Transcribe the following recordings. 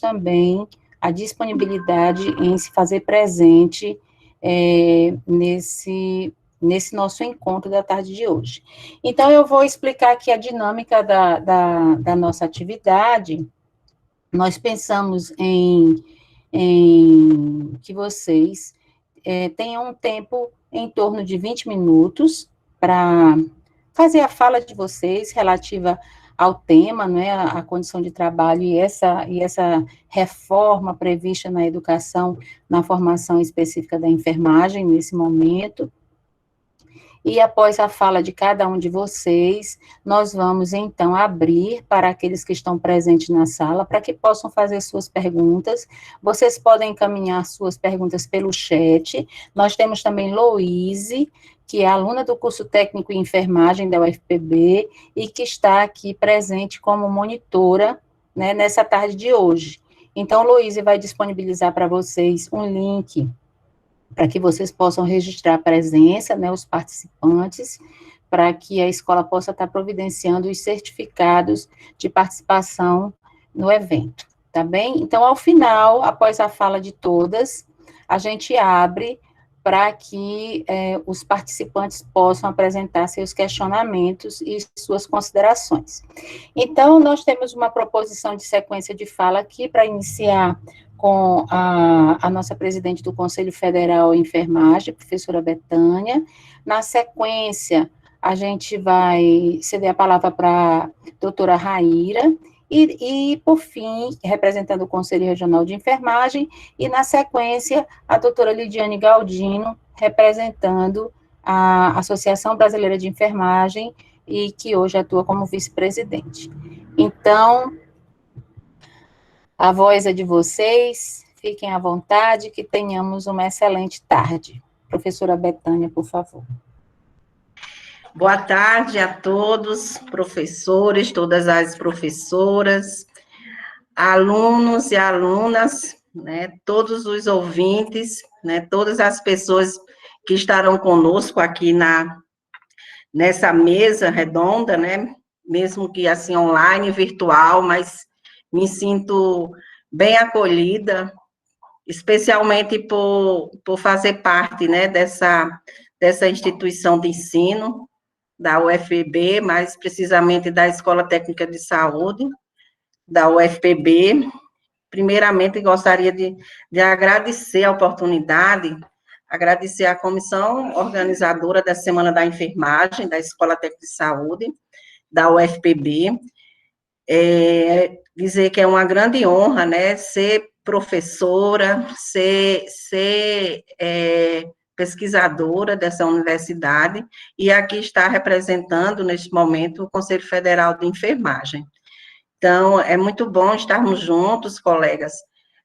também a disponibilidade em se fazer presente nesse nosso encontro da tarde de hoje. Então, eu vou explicar aqui a dinâmica da nossa atividade. Nós pensamos em que vocês tenham um tempo em torno de 20 minutos para fazer a fala de vocês relativa ao tema, não é, a condição de trabalho e essa reforma prevista na educação, na formação específica da enfermagem nesse momento. E após a fala de cada um de vocês, nós vamos, então, abrir para aqueles que estão presentes na sala, para que possam fazer suas perguntas. Vocês podem encaminhar suas perguntas pelo chat. Nós temos também Louise, que é aluna do curso técnico em enfermagem da UFPB, e que está aqui presente como monitora, né, nessa tarde de hoje. Então, Louise vai disponibilizar para vocês um link para que vocês possam registrar a presença, né, os participantes, para que a escola possa estar providenciando os certificados de participação no evento, tá bem? Então, ao final, após a fala de todas, a gente abre para que os participantes possam apresentar seus questionamentos e suas considerações. Então, nós temos uma proposição de sequência de fala aqui para iniciar com a nossa presidente do Conselho Federal em Enfermagem, professora Betânia. Na sequência, a gente vai ceder a palavra para a doutora Raíra, e, por fim, representando o Conselho Regional de Enfermagem, e, na sequência, a doutora Lidiane Galdino, representando a Associação Brasileira de Enfermagem, e que hoje atua como vice-presidente. Então, a voz é de vocês, fiquem à vontade, que tenhamos uma excelente tarde. Professora Betânia, por favor. Boa tarde a todos, professores, todas as professoras, alunos e alunas, né, todos os ouvintes, né, todas as pessoas que estarão conosco aqui nessa mesa redonda, né, mesmo que assim online, virtual, mas me sinto bem acolhida, especialmente por fazer parte, né, dessa instituição de ensino, da UFPB, mais precisamente da Escola Técnica de Saúde, da UFPB. Primeiramente, gostaria de agradecer a oportunidade, agradecer à comissão organizadora da Semana da Enfermagem, da Escola Técnica de Saúde, da UFPB, dizer que é uma grande honra, né, ser professora, ser pesquisadora dessa universidade, e aqui está representando, neste momento, o Conselho Federal de Enfermagem. Então, é muito bom estarmos juntos, colegas.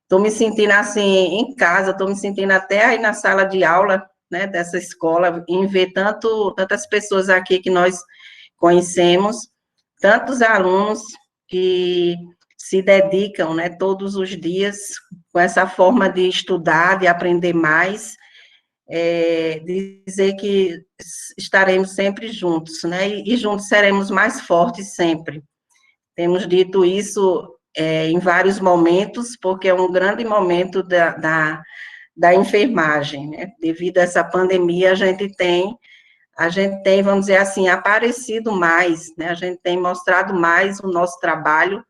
Estou me sentindo, assim, em casa, estou me sentindo até aí na sala de aula, né, dessa escola, em ver tantas pessoas aqui que nós conhecemos, tantos alunos que se dedicam, né, todos os dias com essa forma de estudar, de aprender mais, dizer que estaremos sempre juntos, né, e juntos seremos mais fortes sempre. Temos dito isso em vários momentos, porque é um grande momento da enfermagem, né, devido a essa pandemia, a gente tem, vamos dizer assim, aparecido mais, né, a gente tem mostrado mais o nosso trabalho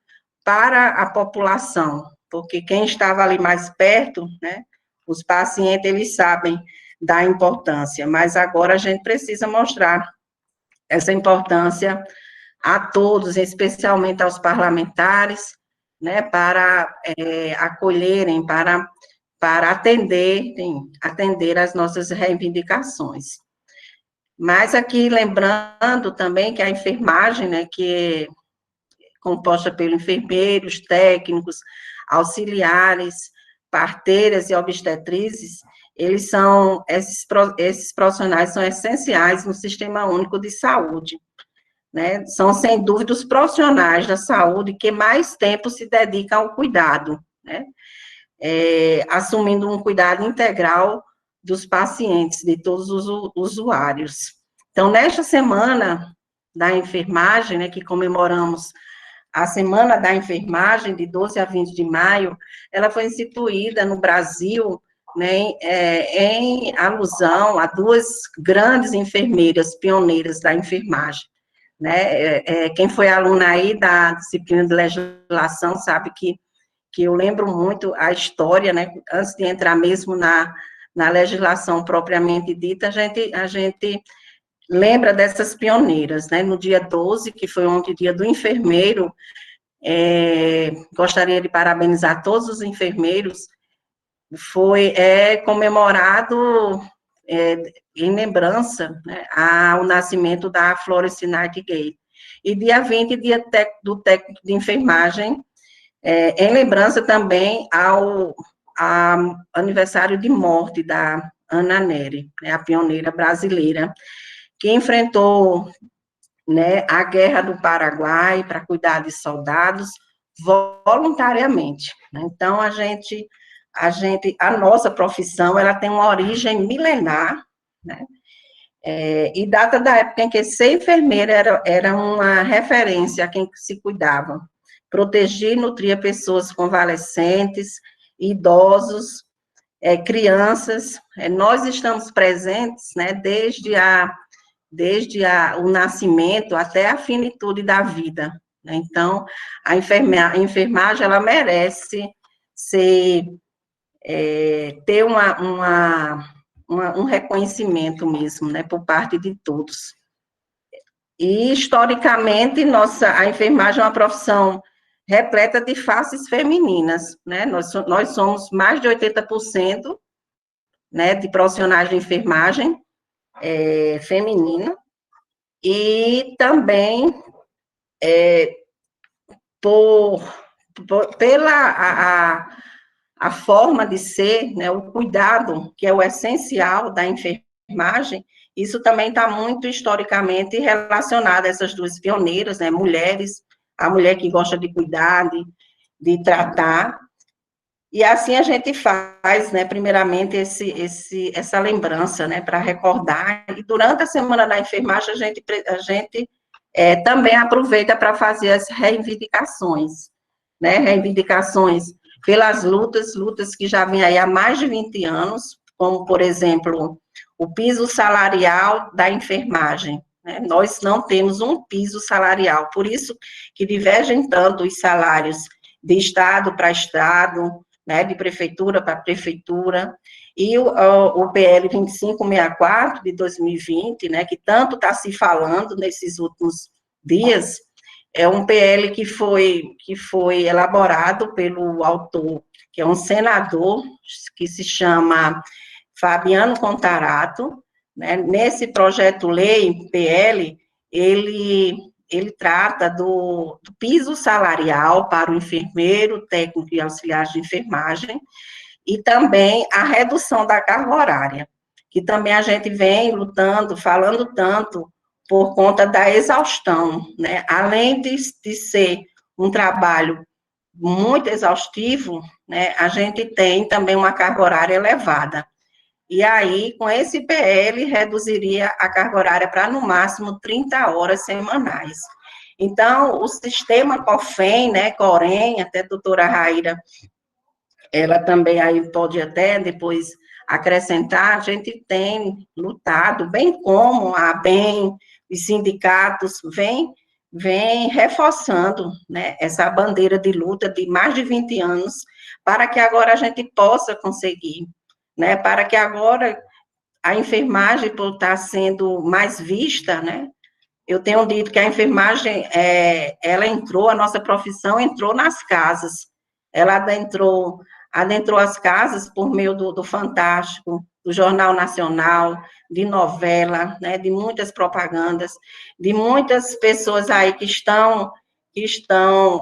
para a população, porque quem estava ali mais perto, né, os pacientes, eles sabem da importância, mas agora a gente precisa mostrar essa importância a todos, especialmente aos parlamentares, né, para acolherem, para atender às nossas reivindicações. Mas aqui, lembrando também que a enfermagem, né, que é composta por enfermeiros, técnicos, auxiliares, parteiras e obstetrizes, esses profissionais são essenciais no Sistema Único de Saúde, né? São, sem dúvida, os profissionais da saúde que mais tempo se dedicam ao cuidado, né? Assumindo um cuidado integral dos pacientes, de todos os usuários. Então, nesta semana da enfermagem, né, que comemoramos a Semana da Enfermagem, de 12 a 20 de maio, ela foi instituída no Brasil, né, em alusão a duas grandes enfermeiras pioneiras da enfermagem, né, quem foi aluna aí da disciplina de legislação sabe que eu lembro muito a história, né, antes de entrar mesmo na legislação propriamente dita, a gente lembra dessas pioneiras, né, no dia 12, que foi ontem o dia do enfermeiro, gostaria de parabenizar todos os enfermeiros, foi comemorado em lembrança, né, ao nascimento da Florence Nightingale. E dia 20, dia do técnico de enfermagem, em lembrança também ao aniversário de morte da Ana Nery, né, a pioneira brasileira, que enfrentou, né, a Guerra do Paraguai para cuidar de soldados voluntariamente, né? Então, a nossa profissão, ela tem uma origem milenar, né? E data da época em que ser enfermeira era uma referência a quem se cuidava, proteger e nutria pessoas convalescentes, idosos, crianças. Nós estamos presentes, né, desde o nascimento até a finitude da vida, né? Então, a enfermagem, ela merece ter um reconhecimento mesmo, né, por parte de todos. E, historicamente, a enfermagem é uma profissão repleta de faces femininas, né? Nós somos mais de 80%, né, de profissionais de enfermagem feminina, e também pela a forma de ser, né, o cuidado, que é o essencial da enfermagem, isso também está muito historicamente relacionado a essas duas pioneiras, né, mulheres, a mulher que gosta de cuidar, de tratar, e assim a gente faz, né, primeiramente, essa lembrança, né, para recordar, e durante a Semana da Enfermagem, a gente também aproveita para fazer as reivindicações, né, reivindicações pelas lutas que já vêm aí há mais de 20 anos, como, por exemplo, o piso salarial da enfermagem, né? Nós não temos um piso salarial, por isso que divergem tanto os salários de estado para estado, né, de prefeitura para prefeitura, e o PL 2564 de 2020, né, que tanto está se falando nesses últimos dias, é um PL que foi elaborado pelo autor, que é um senador, que se chama Fabiano Contarato, né? Nesse projeto-lei, PL, ele trata do piso salarial para o enfermeiro, técnico e auxiliar de enfermagem, e também a redução da carga horária, que também a gente vem lutando, falando tanto, por conta da exaustão, né? Além de ser um trabalho muito exaustivo, né, a gente tem também uma carga horária elevada. E aí, com esse PL, reduziria a carga horária para, no máximo, 30 horas semanais. Então, o sistema COFEM, né, COREM, até a doutora Raíra, ela também aí pode até depois acrescentar, a gente tem lutado, bem como a BEM, os sindicatos, vem reforçando, né, essa bandeira de luta de mais de 20 anos, para que agora a gente possa conseguir, né, para que agora a enfermagem, por estar sendo mais vista, né, eu tenho dito que a enfermagem, a nossa profissão entrou nas casas, ela adentrou as casas por meio do Fantástico, do Jornal Nacional, de novela, né, de muitas propagandas, de muitas pessoas aí que estão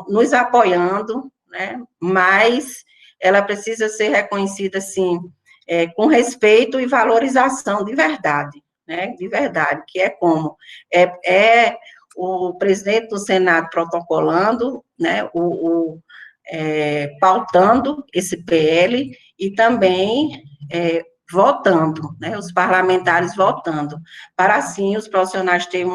nos apoiando, né, mas ela precisa ser reconhecida, assim, com respeito e valorização de verdade, né, de verdade, que é como o presidente do Senado protocolando, né, pautando esse PL e também votando, né, os parlamentares votando, para assim os profissionais terem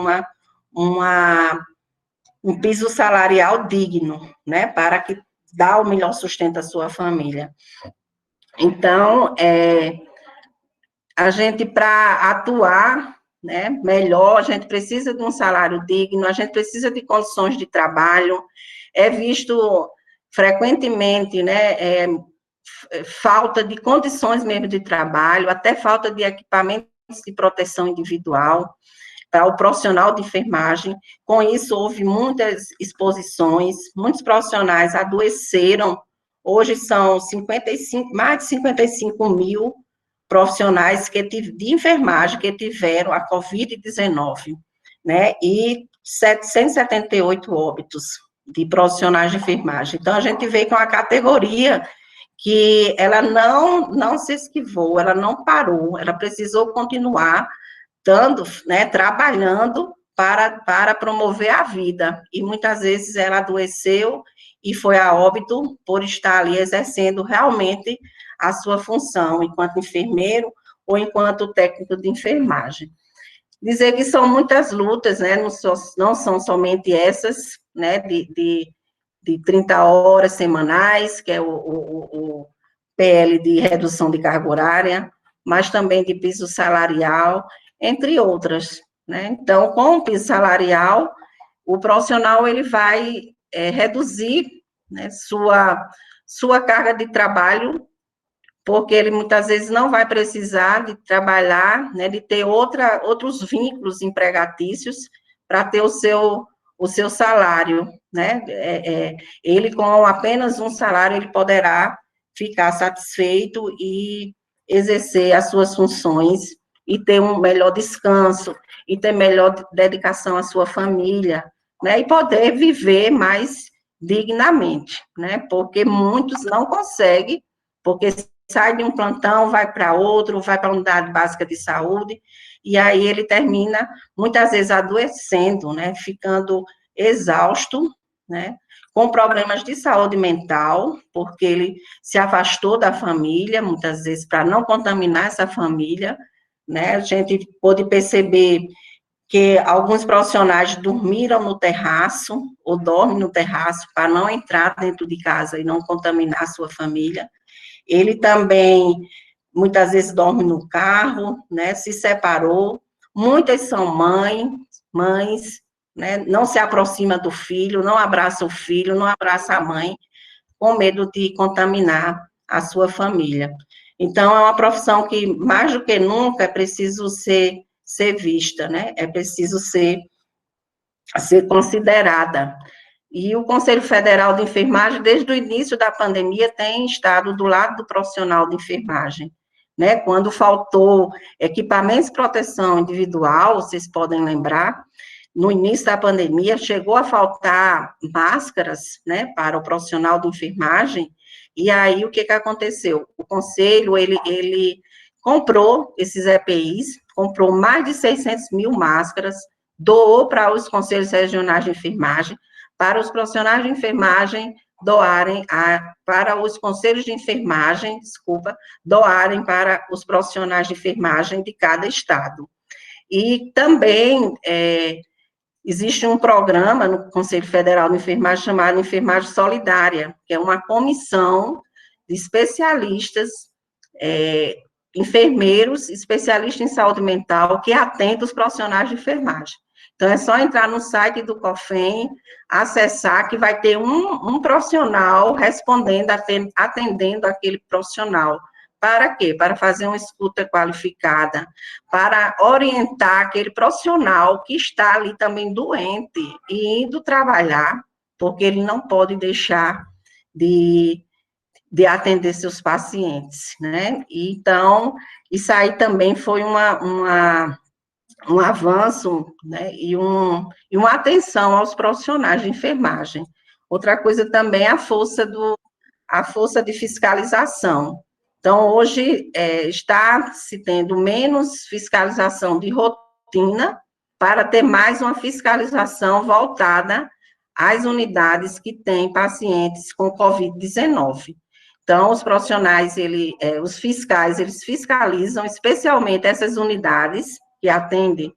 um piso salarial digno, né, para que dá o melhor sustento à sua família. Então, a gente, para atuar, né, melhor, a gente precisa de um salário digno, a gente precisa de condições de trabalho, é visto frequentemente, né, falta de condições mesmo de trabalho, até falta de equipamentos de proteção individual para o profissional de enfermagem. Com isso, houve muitas exposições, muitos profissionais adoeceram. Hoje são mais de 55 mil profissionais de enfermagem que tiveram a Covid-19, né, e 778 óbitos de profissionais de enfermagem. Então, a gente vê que é uma categoria que ela não se esquivou, ela não parou, ela precisou continuar dando, né, trabalhando para promover a vida, e muitas vezes ela adoeceu e foi a óbito por estar ali exercendo realmente a sua função enquanto enfermeiro ou enquanto técnico de enfermagem. Dizer que são muitas lutas, né, não são somente essas, né, de 30 horas semanais, que é o PL de redução de carga horária, mas também de piso salarial, entre outras, né? Então, com o piso salarial, o profissional ele vai reduzir, né, sua carga de trabalho, porque ele muitas vezes não vai precisar de trabalhar, né, de ter outros vínculos empregatícios para ter o seu salário, né? Ele, com apenas um salário, ele poderá ficar satisfeito e exercer as suas funções e ter um melhor descanso, e ter melhor dedicação à sua família, né? E poder viver mais dignamente, né? Porque muitos não conseguem, porque sai de um plantão, vai para outro, vai para a unidade básica de saúde, e aí ele termina, muitas vezes, adoecendo, né? Ficando exausto, né? Com problemas de saúde mental, porque ele se afastou da família, muitas vezes, para não contaminar essa família, né? A gente pôde perceber que alguns profissionais dormiram no terraço, ou dormem no terraço, para não entrar dentro de casa e não contaminar a sua família. Ele também, muitas vezes, dorme no carro, né? Se separou. Muitas são mães, né? Não se aproxima do filho, não abraça o filho, não abraça a mãe, com medo de contaminar a sua família. Então, é uma profissão que, mais do que nunca, é preciso ser vista, né? É preciso ser considerada. E o Conselho Federal de Enfermagem, desde o início da pandemia, tem estado do lado do profissional de enfermagem, né? Quando faltou equipamentos de proteção individual, vocês podem lembrar, no início da pandemia, chegou a faltar máscaras, né, para o profissional de enfermagem, e aí o que aconteceu? O Conselho, ele comprou esses EPIs, comprou mais de 600 mil máscaras, doou para os Conselhos Regionais de Enfermagem, para os profissionais de enfermagem doarem para os conselhos de enfermagem, doarem para os profissionais de enfermagem de cada estado. E também existe um programa no Conselho Federal de Enfermagem chamado Enfermagem Solidária, que é uma comissão de especialistas, enfermeiros, especialistas em saúde mental, que atende os profissionais de enfermagem. Então, é só entrar no site do COFEM, acessar, que vai ter um profissional respondendo, atendendo aquele profissional. Para quê? Para fazer uma escuta qualificada, para orientar aquele profissional que está ali também doente e indo trabalhar, porque ele não pode deixar de atender seus pacientes, né? Então, isso aí também foi um avanço, né, e uma atenção aos profissionais de enfermagem. Outra coisa também é a força de fiscalização. Então, hoje está se tendo menos fiscalização de rotina para ter mais uma fiscalização voltada às unidades que têm pacientes com Covid-19. Então, os profissionais, os fiscais, eles fiscalizam especialmente essas unidades que atendem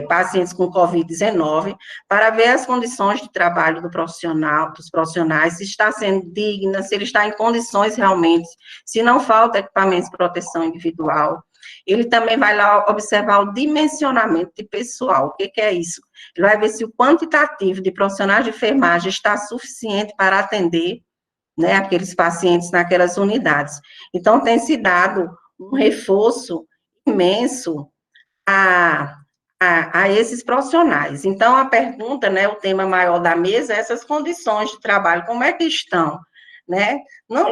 pacientes com Covid-19, para ver as condições de trabalho dos profissionais, se está sendo digna, se ele está em condições realmente, se não falta equipamentos de proteção individual. Ele também vai lá observar o dimensionamento de pessoal. O que é isso? Ele vai ver se o quantitativo de profissionais de enfermagem está suficiente para atender, né, aqueles pacientes naquelas unidades. Então, tem se dado um reforço imenso a esses profissionais. Então, a pergunta, né, o tema maior da mesa é essas condições de trabalho, como é que estão, né? Não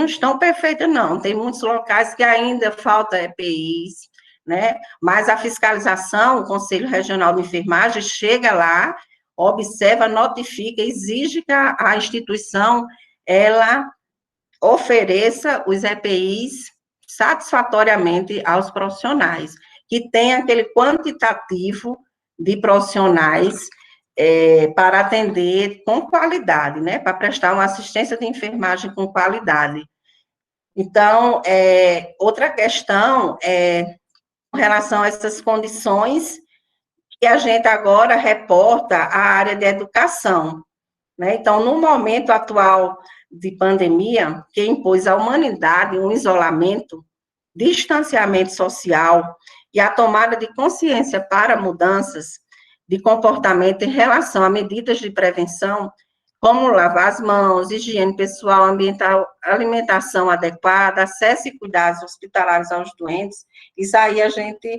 estão perfeitas, não. Tem muitos locais que ainda falta EPIs, né? Mas a fiscalização, o Conselho Regional de Enfermagem chega lá, observa, notifica, exige que a instituição, ela ofereça os EPIs satisfatoriamente aos profissionais, que tem aquele quantitativo de profissionais para atender com qualidade, né, para prestar uma assistência de enfermagem com qualidade. Então, outra questão é com relação a essas condições que a gente agora reporta à área de educação, né? Então, no momento atual de pandemia, que impôs à humanidade um isolamento, distanciamento social e a tomada de consciência para mudanças de comportamento em relação a medidas de prevenção, como lavar as mãos, higiene pessoal, ambiental, alimentação adequada, acesso e cuidados hospitalares aos doentes, isso aí a gente,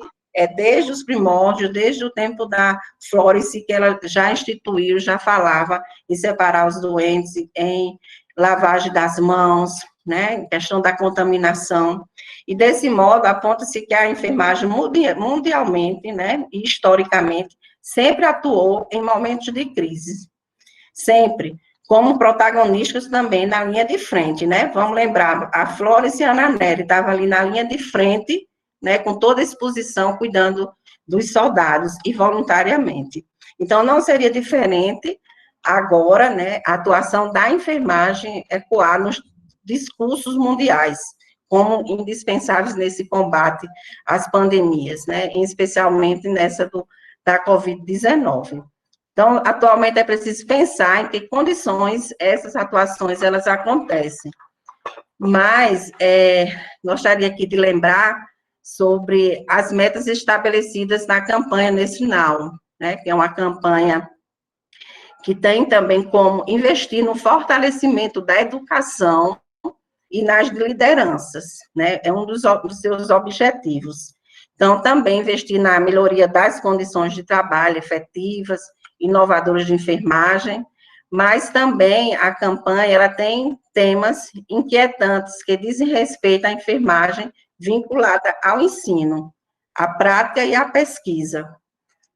desde os primórdios, desde o tempo da Florence, que ela já instituiu, já falava em separar os doentes, em lavagem das mãos, né, em questão da contaminação, e desse modo aponta-se que a enfermagem mundialmente, né, e historicamente, sempre atuou em momentos de crise, sempre, como protagonistas também na linha de frente, né, vamos lembrar, a Florence e a Ana Nery estavam ali na linha de frente, né, com toda a exposição, cuidando dos soldados, e voluntariamente. Então, não seria diferente agora, né, a atuação da enfermagem ecoar nos discursos mundiais, como indispensáveis nesse combate às pandemias, né, especialmente nessa da Covid-19. Então, atualmente é preciso pensar em que condições essas atuações, elas acontecem. Mas, gostaria aqui de lembrar sobre as metas estabelecidas na campanha nesse final, né, que é uma campanha que tem também como investir no fortalecimento da educação e nas lideranças, né, é um dos seus objetivos. Então, também investir na melhoria das condições de trabalho efetivas, inovadoras de enfermagem, mas também a campanha, ela tem temas inquietantes que dizem respeito à enfermagem vinculada ao ensino, à prática e à pesquisa,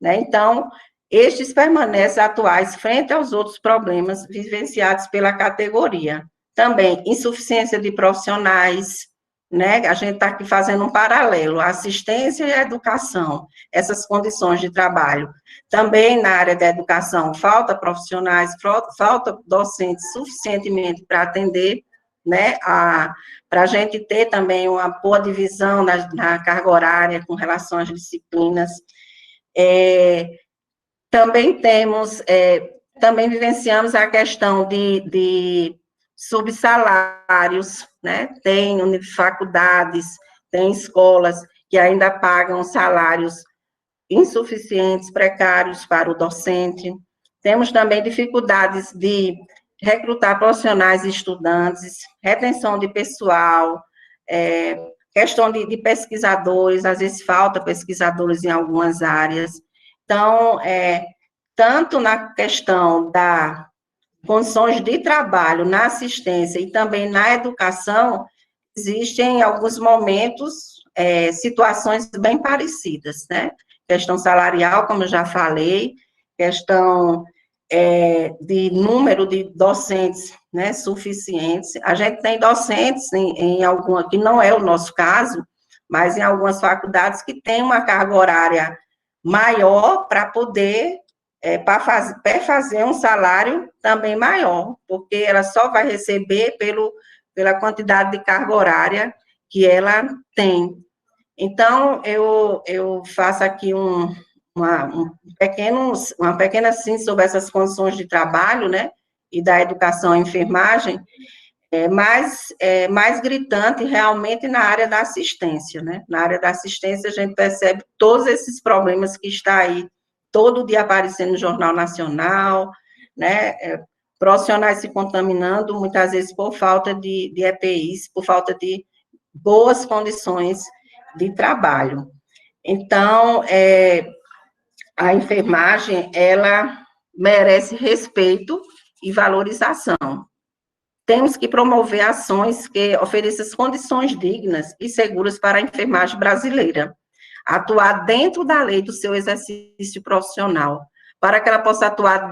né? Então, estes permanecem atuais frente aos outros problemas vivenciados pela categoria. Também, insuficiência de profissionais, né? A gente está aqui fazendo um paralelo, a assistência e a educação, essas condições de trabalho. Também na área da educação, falta profissionais, falta docentes suficientemente para atender, né? Para a gente ter também uma boa divisão na carga horária com relação às disciplinas. Também também vivenciamos a questão de subsalários, né? Tem faculdades, tem escolas que ainda pagam salários insuficientes, precários para o docente. Temos também dificuldades de recrutar profissionais e estudantes, retenção de pessoal, questão de pesquisadores, às vezes falta pesquisadores em algumas áreas. Então, tanto na questão da condições de trabalho, na assistência e também na educação, existem, em alguns momentos, situações bem parecidas, né? Questão salarial, como eu já falei, questão de número de docentes, né, suficientes. A gente tem docentes em alguma, que não é o nosso caso, mas em algumas faculdades que tem uma carga horária maior para poder fazer um salário também maior, porque ela só vai receber pela quantidade de carga horária que ela tem. Então, eu faço aqui uma pequena síntese sobre essas condições de trabalho, né, e da educação à enfermagem, mais gritante realmente na área da assistência, né? Na área da assistência, a gente percebe todos esses problemas que está aí todo dia aparecendo no Jornal Nacional, né? Profissionais se contaminando, muitas vezes por falta de EPIs, por falta de boas condições de trabalho. Então, a enfermagem, ela merece respeito e valorização. Temos que promover ações que ofereçam condições dignas e seguras para a enfermagem brasileira, atuar dentro da lei do seu exercício profissional, para que ela possa atuar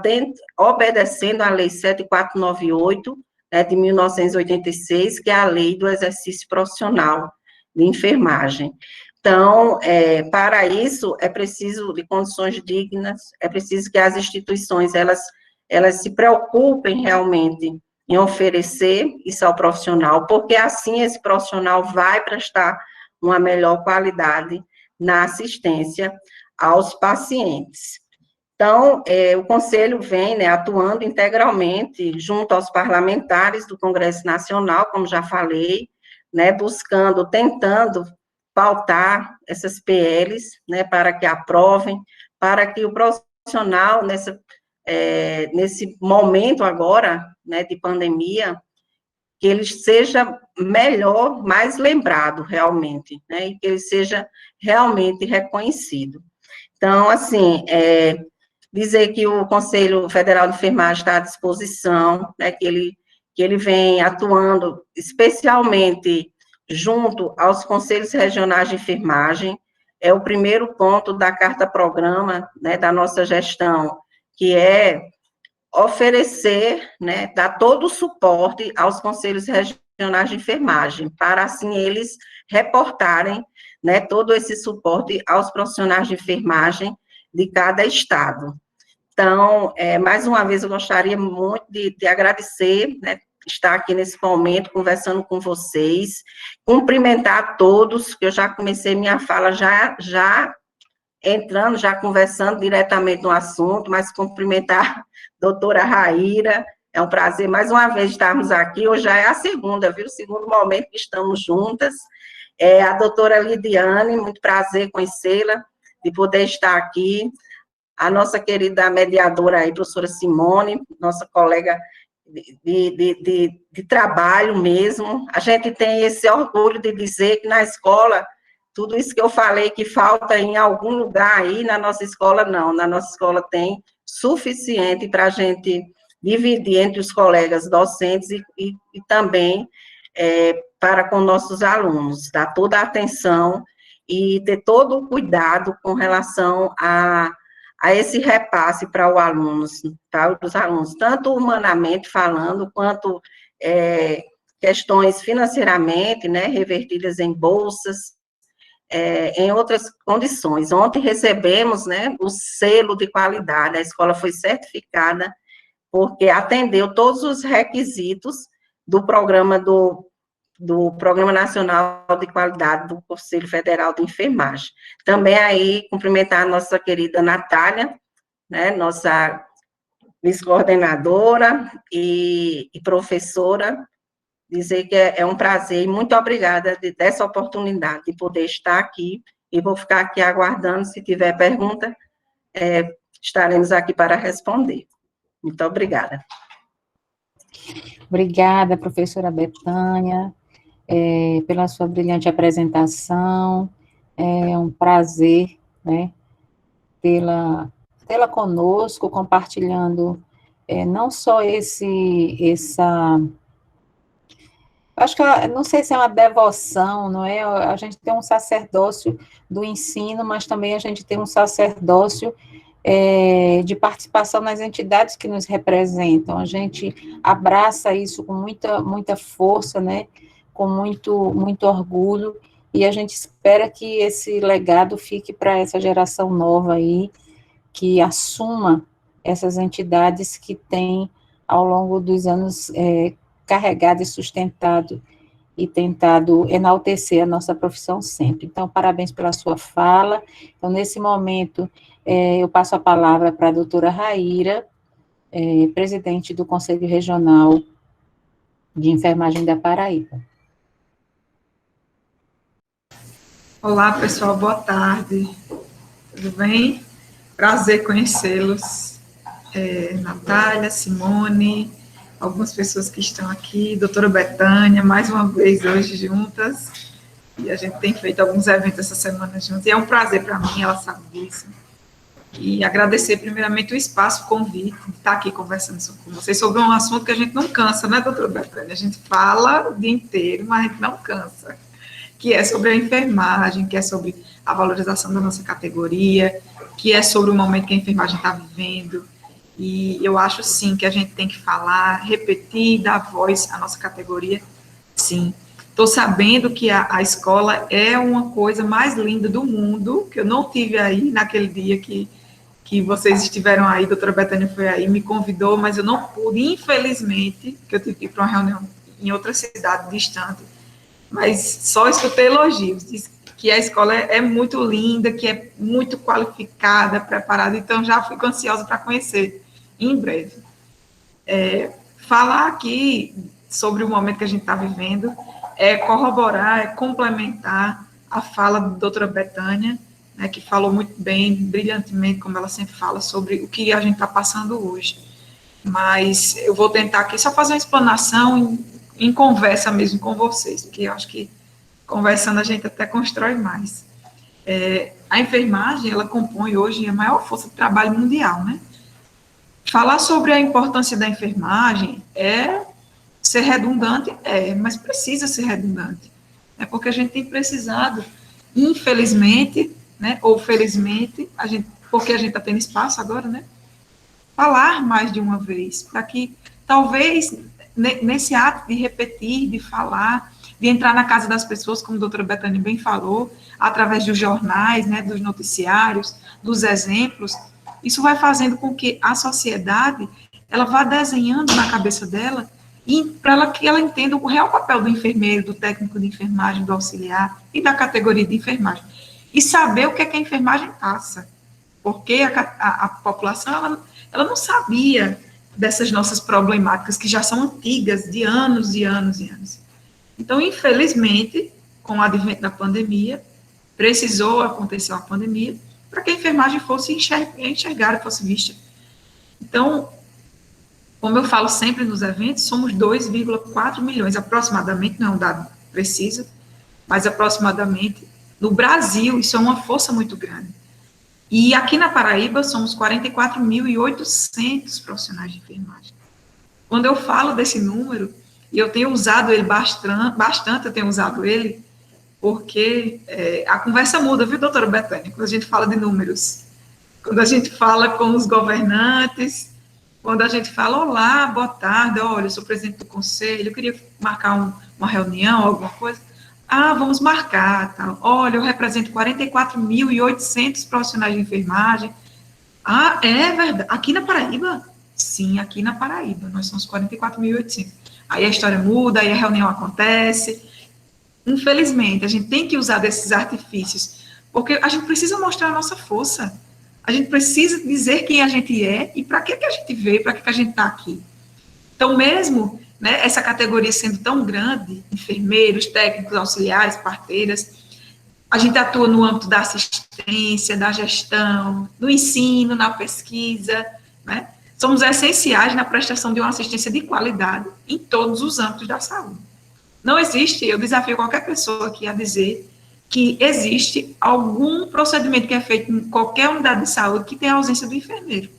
obedecendo à Lei 7498, né, de 1986, que é a lei do exercício profissional de enfermagem. Então, para isso, é preciso de condições dignas, é preciso que as instituições, elas se preocupem realmente em oferecer isso ao profissional, porque assim esse profissional vai prestar uma melhor qualidade na assistência aos pacientes. Então, o Conselho vem, né, atuando integralmente junto aos parlamentares do Congresso Nacional, como já falei, né, tentando pautar essas PLs, né, para que aprovem, para que o profissional, nesse momento agora, né, de pandemia, que ele seja melhor, mais lembrado realmente, né, e que ele seja realmente reconhecido. Então, assim, dizer que o Conselho Federal de Enfermagem está à disposição, né, que ele vem atuando especialmente junto aos Conselhos Regionais de Enfermagem, é o primeiro ponto da carta-programa, né, da nossa gestão, que é oferecer, né, dar todo o suporte aos conselhos regionais de enfermagem, para assim eles reportarem, né, todo esse suporte aos profissionais de enfermagem de cada estado. Então, mais uma vez, eu gostaria muito de agradecer, né, estar aqui nesse momento, conversando com vocês, cumprimentar a todos, que eu já comecei minha fala já entrando, já conversando diretamente no assunto, mas cumprimentar a doutora Raíra, é um prazer mais uma vez estarmos aqui, hoje já é a segunda, viu? O segundo momento que estamos juntas. A doutora Lidiane, muito prazer conhecê-la, de poder estar aqui. A nossa querida mediadora aí, professora Simone, nossa colega de trabalho mesmo. A gente tem esse orgulho de dizer que na escola, tudo isso que eu falei que falta em algum lugar aí, na nossa escola, não. Na nossa escola tem suficiente para a gente dividir entre os colegas docentes e também para com nossos alunos, dar toda a atenção e ter todo o cuidado com relação a esse repasse para os alunos, tanto humanamente falando, quanto questões financeiramente, né, revertidas em bolsas, em outras condições. Ontem recebemos, né, o selo de qualidade, a escola foi certificada, porque atendeu todos os requisitos do Programa Nacional de Qualidade do Conselho Federal de Enfermagem. Também aí, cumprimentar a nossa querida Natália, né, nossa vice-coordenadora e professora, dizer que é um prazer e muito obrigada dessa oportunidade de poder estar aqui, e vou ficar aqui aguardando, se tiver pergunta, estaremos aqui para responder. Muito obrigada. Obrigada, professora Betânia, pela sua brilhante apresentação. É um prazer, né, tê-la conosco, compartilhando não só acho que, não sei se é uma devoção, não é? A gente tem um sacerdócio do ensino, mas também a gente tem um sacerdócio de participação nas entidades que nos representam. A gente abraça isso com muita força, né? Com muito orgulho, e a gente espera que esse legado fique para essa geração nova aí, que assuma essas entidades que têm, ao longo dos anos, carregado e sustentado e tentado enaltecer a nossa profissão sempre. Então, parabéns pela sua fala. Então, nesse momento, eu passo a palavra para a doutora Raíra, presidente do Conselho Regional de Enfermagem da Paraíba. Olá, pessoal, boa tarde. Tudo bem? Prazer conhecê-los. Natália, Simone, algumas pessoas que estão aqui, doutora Betânia, mais uma vez hoje juntas, e a gente tem feito alguns eventos essa semana juntos, e é um prazer para mim, ela sabe disso. E agradecer primeiramente o espaço, o convite, de estar aqui conversando com vocês sobre um assunto que a gente não cansa, né, doutora Betânia? A gente fala o dia inteiro, mas a gente não cansa, que é sobre a enfermagem, que é sobre a valorização da nossa categoria, que é sobre o momento que a enfermagem está vivendo. E eu acho, sim, que a gente tem que falar, repetir, dar voz à nossa categoria, sim. Estou sabendo que a escola é uma coisa mais linda do mundo, que eu não tive aí naquele dia que vocês estiveram aí, a doutora Betânia foi aí, me convidou, mas eu não pude, infelizmente, que eu tive que ir para uma reunião em outra cidade distante, mas só escutei elogios, diz que a escola é muito linda, que é muito qualificada, preparada, então já fico ansiosa para conhecer em breve. Falar aqui sobre o momento que a gente está vivendo é corroborar, é complementar a fala da doutora Betânia, né, que falou muito bem, brilhantemente, como ela sempre fala, sobre o que a gente está passando hoje. Mas eu vou tentar aqui só fazer uma explanação em conversa mesmo com vocês, porque eu acho que conversando a gente até constrói mais. A enfermagem, ela compõe hoje a maior força de trabalho mundial, né? Falar sobre a importância da enfermagem é ser redundante, mas precisa ser redundante. Porque a gente tem precisado, infelizmente, né, ou felizmente, porque a gente está tendo espaço agora, né, falar mais de uma vez, para que talvez nesse ato de repetir, de falar, de entrar na casa das pessoas, como a doutora Betânia bem falou, através dos jornais, né, dos noticiários, dos exemplos, isso vai fazendo com que a sociedade ela vá desenhando na cabeça dela e para que ela entenda o real papel do enfermeiro, do técnico de enfermagem, do auxiliar e da categoria de enfermagem. E saber o que é que a enfermagem passa. Porque a população, ela não sabia dessas nossas problemáticas, que já são antigas, de anos e anos e anos. Então, infelizmente, com o advento da pandemia, precisou acontecer uma pandemia para que a enfermagem fosse enxergada, fosse vista. Então, como eu falo sempre nos eventos, somos 2,4 milhões, aproximadamente, não é um dado preciso, mas aproximadamente, no Brasil, isso é uma força muito grande. E aqui na Paraíba, somos 44.800 profissionais de enfermagem. Quando eu falo desse número, e eu tenho usado ele bastante, eu tenho usado ele, porque a conversa muda, viu, doutora Betânia, quando a gente fala de números. Quando a gente fala com os governantes, quando a gente fala, olá, boa tarde, olha, eu sou presidente do conselho, eu queria marcar uma reunião, alguma coisa. Ah, vamos marcar, tal. Olha, eu represento 44.800 profissionais de enfermagem. Ah, é verdade. Aqui na Paraíba? Sim, aqui na Paraíba, nós somos 44.800. Aí a história muda, aí a reunião acontece. Infelizmente, a gente tem que usar desses artifícios, porque a gente precisa mostrar a nossa força. A gente precisa dizer quem a gente é e para que a gente veio, para que a gente está aqui. Então, mesmo, né, essa categoria sendo tão grande, enfermeiros, técnicos, auxiliares, parteiras, a gente atua no âmbito da assistência, da gestão, do ensino, na pesquisa, né? Somos essenciais na prestação de uma assistência de qualidade em todos os âmbitos da saúde. Não existe, eu desafio qualquer pessoa aqui a dizer que existe algum procedimento que é feito em qualquer unidade de saúde que tenha ausência do enfermeiro.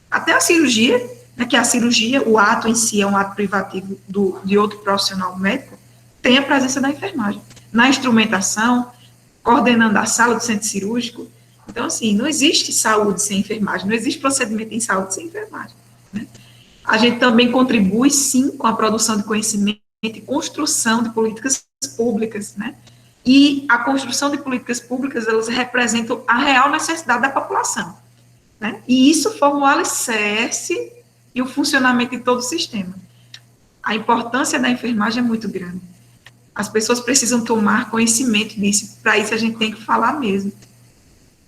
Até a cirurgia, né, que a cirurgia, o ato em si é um ato privativo de outro profissional médico, tem a presença da enfermagem. Na instrumentação, coordenando a sala do centro cirúrgico. Então, assim, não existe saúde sem enfermagem, não existe procedimento em saúde sem enfermagem. Né? A gente também contribui, sim, com a produção de conhecimento e construção de políticas públicas, né? E a construção de políticas públicas, elas representam a real necessidade da população, né? E isso forma o alicerce e o funcionamento de todo o sistema. A importância da enfermagem é muito grande. As pessoas precisam tomar conhecimento disso. Para isso, a gente tem que falar mesmo.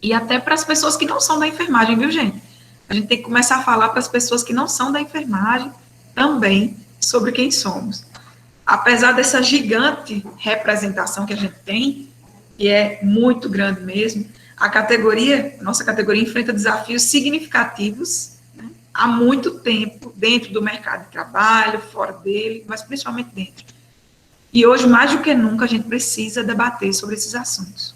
E até para as pessoas que não são da enfermagem, viu, gente? A gente tem que começar a falar para as pessoas que não são da enfermagem também sobre quem somos. Apesar dessa gigante representação que a gente tem, e é muito grande mesmo, nossa categoria enfrenta desafios significativos, né, há muito tempo, dentro do mercado de trabalho, fora dele, mas principalmente dentro. E hoje, mais do que nunca, a gente precisa debater sobre esses assuntos.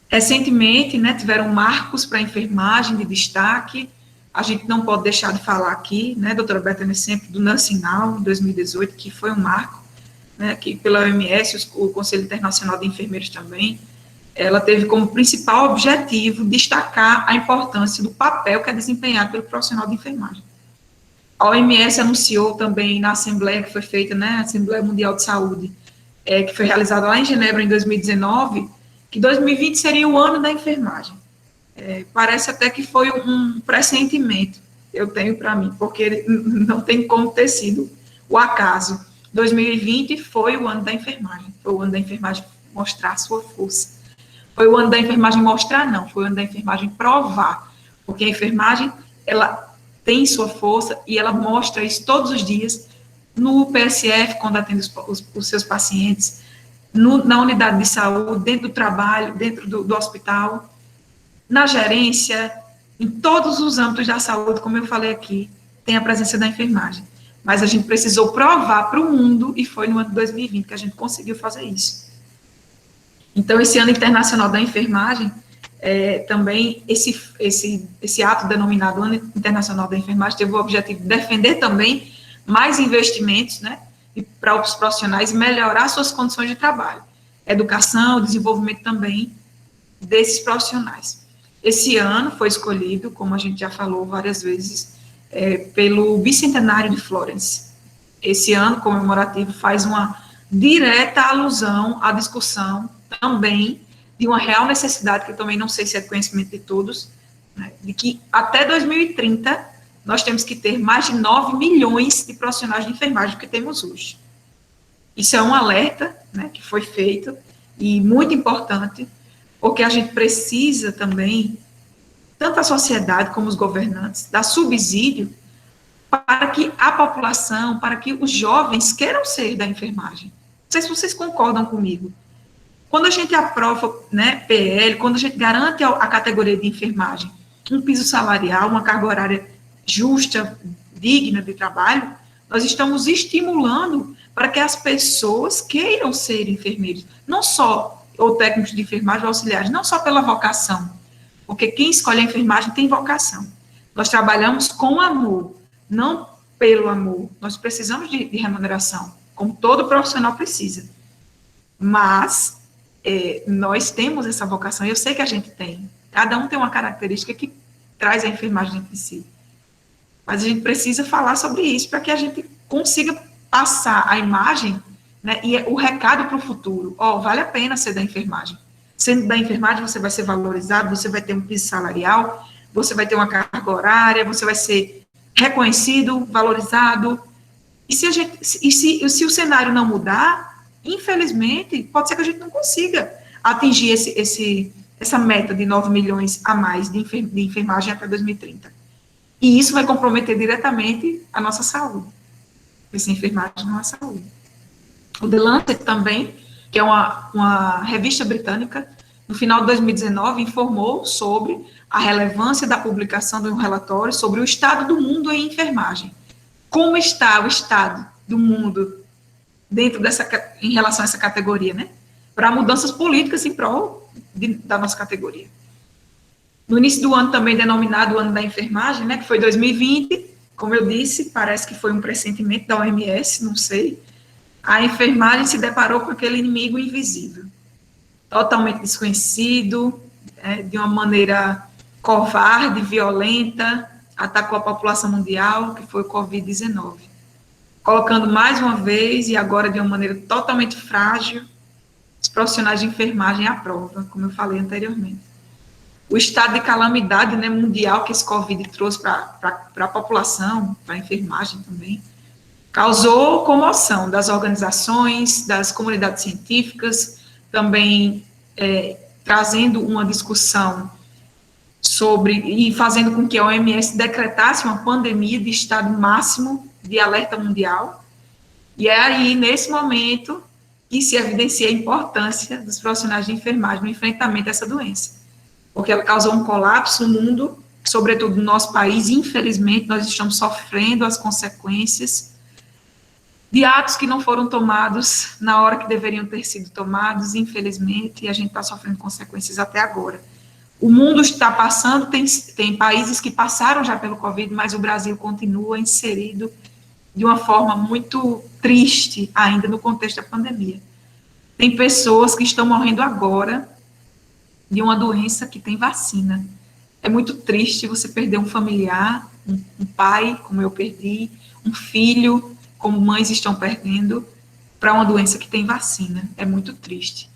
Recentemente, né, tiveram marcos para a enfermagem de destaque, a gente não pode deixar de falar aqui, né, doutora Bethânia, sempre do NANCINAL, em 2018, que foi um marco, né, que pela OMS, o Conselho Internacional de Enfermeiros também, ela teve como principal objetivo destacar a importância do papel que é desempenhado pelo profissional de enfermagem. A OMS anunciou também na Assembleia que foi feita, né, a Assembleia Mundial de Saúde, que foi realizada lá em Genebra em 2019, que 2020 seria o ano da enfermagem. Parece até que foi um pressentimento, eu tenho para mim, porque não tem como ter sido o acaso. 2020 foi o ano da enfermagem, foi o ano da enfermagem mostrar a sua força. Foi o ano da enfermagem mostrar, não, foi o ano da enfermagem provar, porque a enfermagem, ela tem sua força e ela mostra isso todos os dias no PSF, quando atende os seus pacientes, na unidade de saúde, dentro do trabalho, dentro do hospital, na gerência, em todos os âmbitos da saúde, como eu falei aqui, tem a presença da enfermagem. Mas a gente precisou provar para o mundo, e foi no ano de 2020 que a gente conseguiu fazer isso. Então, esse ano internacional da enfermagem, também esse ato denominado Ano Internacional da Enfermagem teve o objetivo de defender também mais investimentos, né, para os profissionais melhorar suas condições de trabalho, educação, desenvolvimento também desses profissionais. Esse ano foi escolhido, como a gente já falou várias vezes, pelo Bicentenário de Florence. Esse ano comemorativo faz uma direta alusão à discussão também de uma real necessidade, que eu também não sei se é do conhecimento de todos, né, de que até 2030 nós temos que ter mais de 9 milhões de profissionais de enfermagem que temos hoje. Isso é um alerta, né, que foi feito, e muito importante, porque a gente precisa também, tanto a sociedade como os governantes, dar subsídio para que a população, para que os jovens queiram ser da enfermagem. Não sei se vocês concordam comigo. Quando a gente aprova, né, PL, quando a gente garante a categoria de enfermagem um piso salarial, uma carga horária justa, digna de trabalho, nós estamos estimulando para que as pessoas queiram ser enfermeiros, não só, ou técnicos de enfermagem ou auxiliares, não só pela vocação, porque quem escolhe a enfermagem tem vocação. Nós trabalhamos com amor, não pelo amor. Nós precisamos de remuneração, como todo profissional precisa. Mas nós temos essa vocação, e eu sei que a gente tem. Cada um tem uma característica que traz a enfermagem dentro de si. Mas a gente precisa falar sobre isso para que a gente consiga passar a imagem, né, e o recado para o futuro. Vale a pena ser da enfermagem. Sendo da enfermagem, você vai ser valorizado, você vai ter um piso salarial, você vai ter uma carga horária, você vai ser reconhecido, valorizado. E se o cenário não mudar, infelizmente, pode ser que a gente não consiga atingir essa meta de 9 milhões a mais de enfermagem até 2030. E isso vai comprometer diretamente a nossa saúde. Porque sem enfermagem não há saúde. O The Lancet também, que é uma revista britânica, no final de 2019, informou sobre a relevância da publicação de um relatório sobre o estado do mundo em enfermagem. Como está o estado do mundo em relação a essa categoria, né? Para mudanças políticas em prol da nossa categoria. No início do ano também denominado o ano da enfermagem, né, que foi 2020, como eu disse, parece que foi um pressentimento da OMS, não sei, a enfermagem se deparou com aquele inimigo invisível, totalmente desconhecido, de uma maneira covarde, violenta, atacou a população mundial, que foi o Covid-19. Colocando mais uma vez, e agora de uma maneira totalmente frágil, os profissionais de enfermagem à prova, como eu falei anteriormente. O estado de calamidade, né, mundial que esse Covid trouxe para a população, para a enfermagem também, causou comoção das organizações, das comunidades científicas, também trazendo uma discussão sobre, e fazendo com que a OMS decretasse uma pandemia de estado máximo de alerta mundial. E é aí, nesse momento, que se evidencia a importância dos profissionais de enfermagem no enfrentamento a essa doença, porque ela causou um colapso no mundo, sobretudo no nosso país. Infelizmente, nós estamos sofrendo as consequências de atos que não foram tomados na hora que deveriam ter sido tomados, infelizmente, e a gente está sofrendo consequências até agora. O mundo está passando, tem países que passaram já pelo Covid, mas o Brasil continua inserido de uma forma muito triste ainda no contexto da pandemia. Tem pessoas que estão morrendo agora de uma doença que tem vacina. É muito triste você perder um familiar, um pai, como eu perdi, um filho, como mães estão perdendo, para uma doença que tem vacina. É muito triste,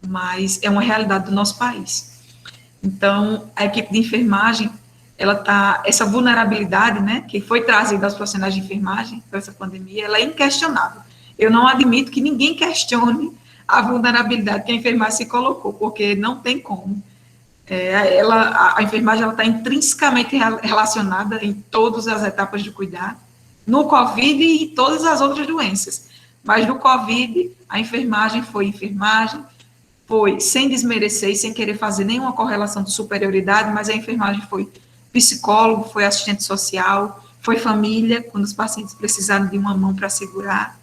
mas é uma realidade do nosso país. Então, a equipe de enfermagem, essa vulnerabilidade, né, que foi trazida aos profissionais de enfermagem para essa pandemia, ela é inquestionável. Eu não admito que ninguém questione a vulnerabilidade que a enfermagem se colocou, porque não tem como. A enfermagem está intrinsecamente relacionada em todas as etapas de cuidar, no Covid e em todas as outras doenças. Mas no Covid, a enfermagem foi sem desmerecer e sem querer fazer nenhuma correlação de superioridade, mas a enfermagem foi psicólogo, foi assistente social, foi família, quando os pacientes precisaram de uma mão para segurar.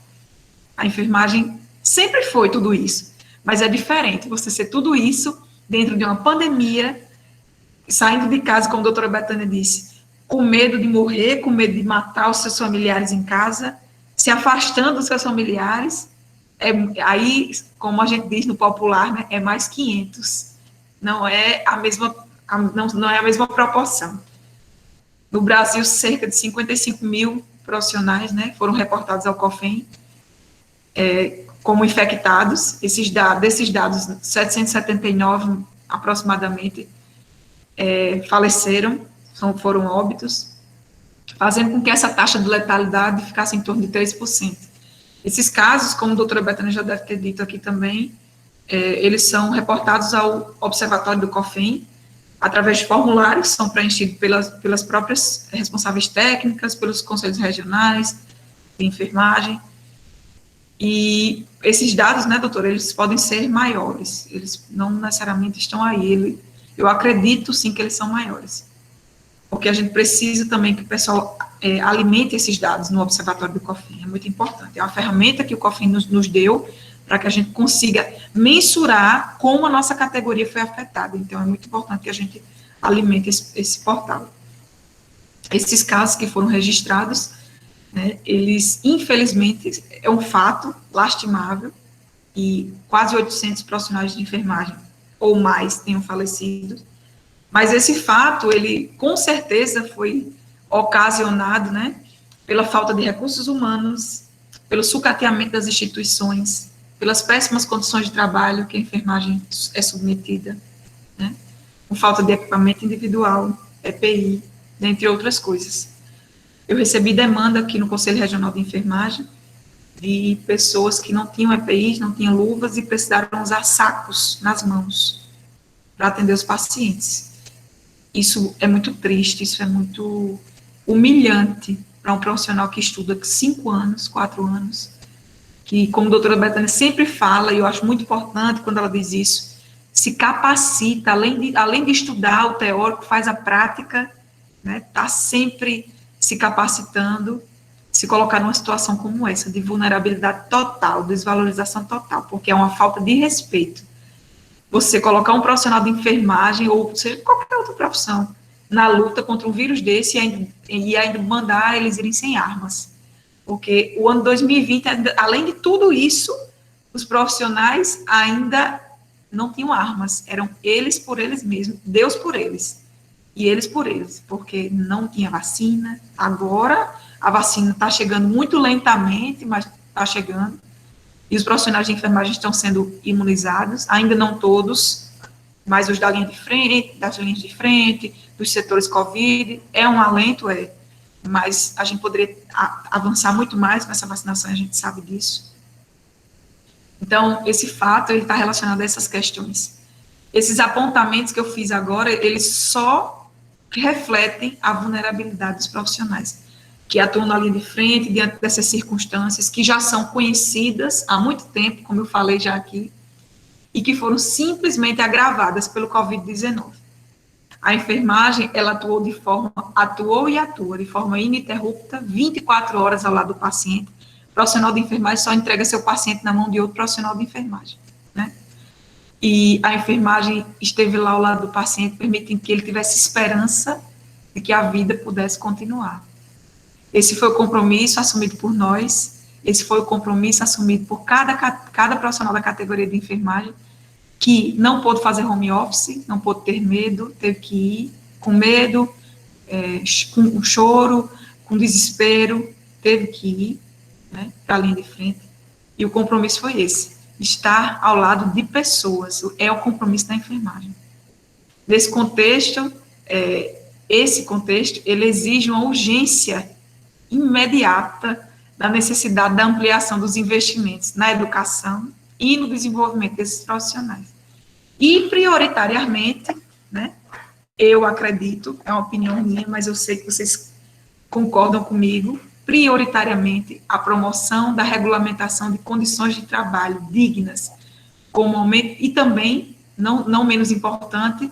A enfermagem sempre foi tudo isso, mas é diferente você ser tudo isso dentro de uma pandemia, saindo de casa, como a doutora Betânia disse, com medo de morrer, com medo de matar os seus familiares em casa, se afastando dos seus familiares. Aí, como a gente diz no popular, né, é mais 500. Não é a mesma proporção. No Brasil, cerca de 55 mil profissionais, né, foram reportados ao COFEM como infectados. Desses dados, 779 aproximadamente faleceram, foram óbitos, fazendo com que essa taxa de letalidade ficasse em torno de 3%. Esses casos, como a doutora Betânia já deve ter dito aqui também, eles são reportados ao Observatório do COFEM, através de formulários que são preenchidos pelas próprias responsáveis técnicas, pelos conselhos regionais de enfermagem. E esses dados, né, doutora, eles podem ser maiores, eles não necessariamente estão aí. Eu acredito, sim, que eles são maiores, porque a gente precisa também que o pessoal alimente esses dados no Observatório do COFEM, é muito importante. É uma ferramenta que o COFEM nos deu para que a gente consiga mensurar como a nossa categoria foi afetada. Então, é muito importante que a gente alimente esse portal. Esses casos que foram registrados, né, eles, infelizmente, é um fato lastimável, e quase 800 profissionais de enfermagem ou mais tenham falecido, mas esse fato, ele com certeza foi ocasionado, né, pela falta de recursos humanos, pelo sucateamento das instituições, pelas péssimas condições de trabalho que a enfermagem é submetida, né, com falta de equipamento individual, EPI, dentre outras coisas. Eu recebi demanda aqui no Conselho Regional de Enfermagem de pessoas que não tinham EPIs, não tinham luvas e precisaram usar sacos nas mãos para atender os pacientes. Isso é muito triste, isso é muito humilhante para um profissional que estuda 5 anos, 4 anos, que, como a doutora Betânia sempre fala, e eu acho muito importante quando ela diz isso, se capacita, além de estudar o teórico, faz a prática, né, está sempre se capacitando, se colocar numa situação como essa, de vulnerabilidade total, desvalorização total, porque é uma falta de respeito. Você colocar um profissional de enfermagem, ou seja, qualquer outra profissão, na luta contra um vírus desse e ainda mandar eles irem sem armas. Porque o ano 2020, além de tudo isso, os profissionais ainda não tinham armas, eram eles por eles mesmos, Deus por eles, e eles por eles, porque não tinha vacina. Agora a vacina está chegando muito lentamente, mas está chegando, e os profissionais de enfermagem estão sendo imunizados, ainda não todos, mas os das linhas de frente, dos setores Covid, é um alento, mas a gente poderia avançar muito mais nessa vacinação, a gente sabe disso. Então, esse fato, ele está relacionado a essas questões. Esses apontamentos que eu fiz agora, eles só refletem a vulnerabilidade dos profissionais, que atuam na linha de frente, diante dessas circunstâncias, que já são conhecidas há muito tempo, como eu falei já aqui, e que foram simplesmente agravadas pelo Covid-19. A enfermagem, ela atuou e atua de forma ininterrupta, 24 horas ao lado do paciente. O profissional de enfermagem só entrega seu paciente na mão de outro profissional de enfermagem, né? E a enfermagem esteve lá ao lado do paciente, permitindo que ele tivesse esperança de que a vida pudesse continuar. Esse foi o compromisso assumido por nós, esse foi o compromisso assumido por cada profissional da categoria de enfermagem, que não pôde fazer home office, não pôde ter medo, teve que ir com medo, com choro, com desespero, teve que ir, né, para a linha de frente. E o compromisso foi esse, estar ao lado de pessoas, é o compromisso da enfermagem. Nesse contexto, esse contexto, ele exige uma urgência imediata da necessidade da ampliação dos investimentos na educação e no desenvolvimento desses profissionais. E, prioritariamente, né, eu acredito, é uma opinião minha, mas eu sei que vocês concordam comigo, prioritariamente a promoção da regulamentação de condições de trabalho dignas, como aumento, e também, não menos importante,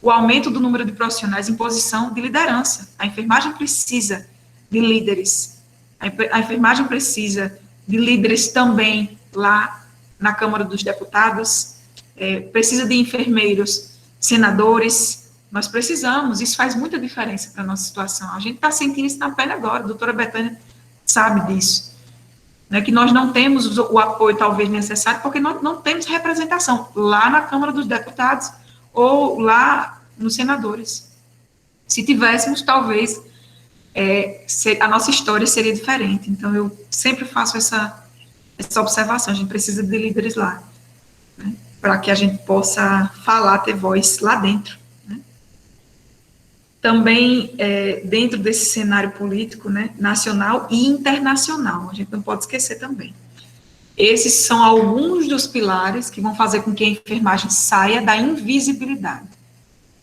o aumento do número de profissionais em posição de liderança. A enfermagem precisa de líderes, a enfermagem precisa de líderes também lá na Câmara dos Deputados, precisa de enfermeiros, senadores, nós precisamos, isso faz muita diferença para a nossa situação. A gente está sentindo isso na pele agora, a doutora Betânia sabe disso, né, que nós não temos o apoio talvez necessário, porque nós não temos representação lá na Câmara dos Deputados ou lá nos senadores. Se tivéssemos, talvez a nossa história seria diferente. Então, eu sempre faço essa observação, a gente precisa de líderes lá, né, para que a gente possa falar, ter voz lá dentro. Também, dentro desse cenário político, né, nacional e internacional, a gente não pode esquecer também. Esses são alguns dos pilares que vão fazer com que a enfermagem saia da invisibilidade.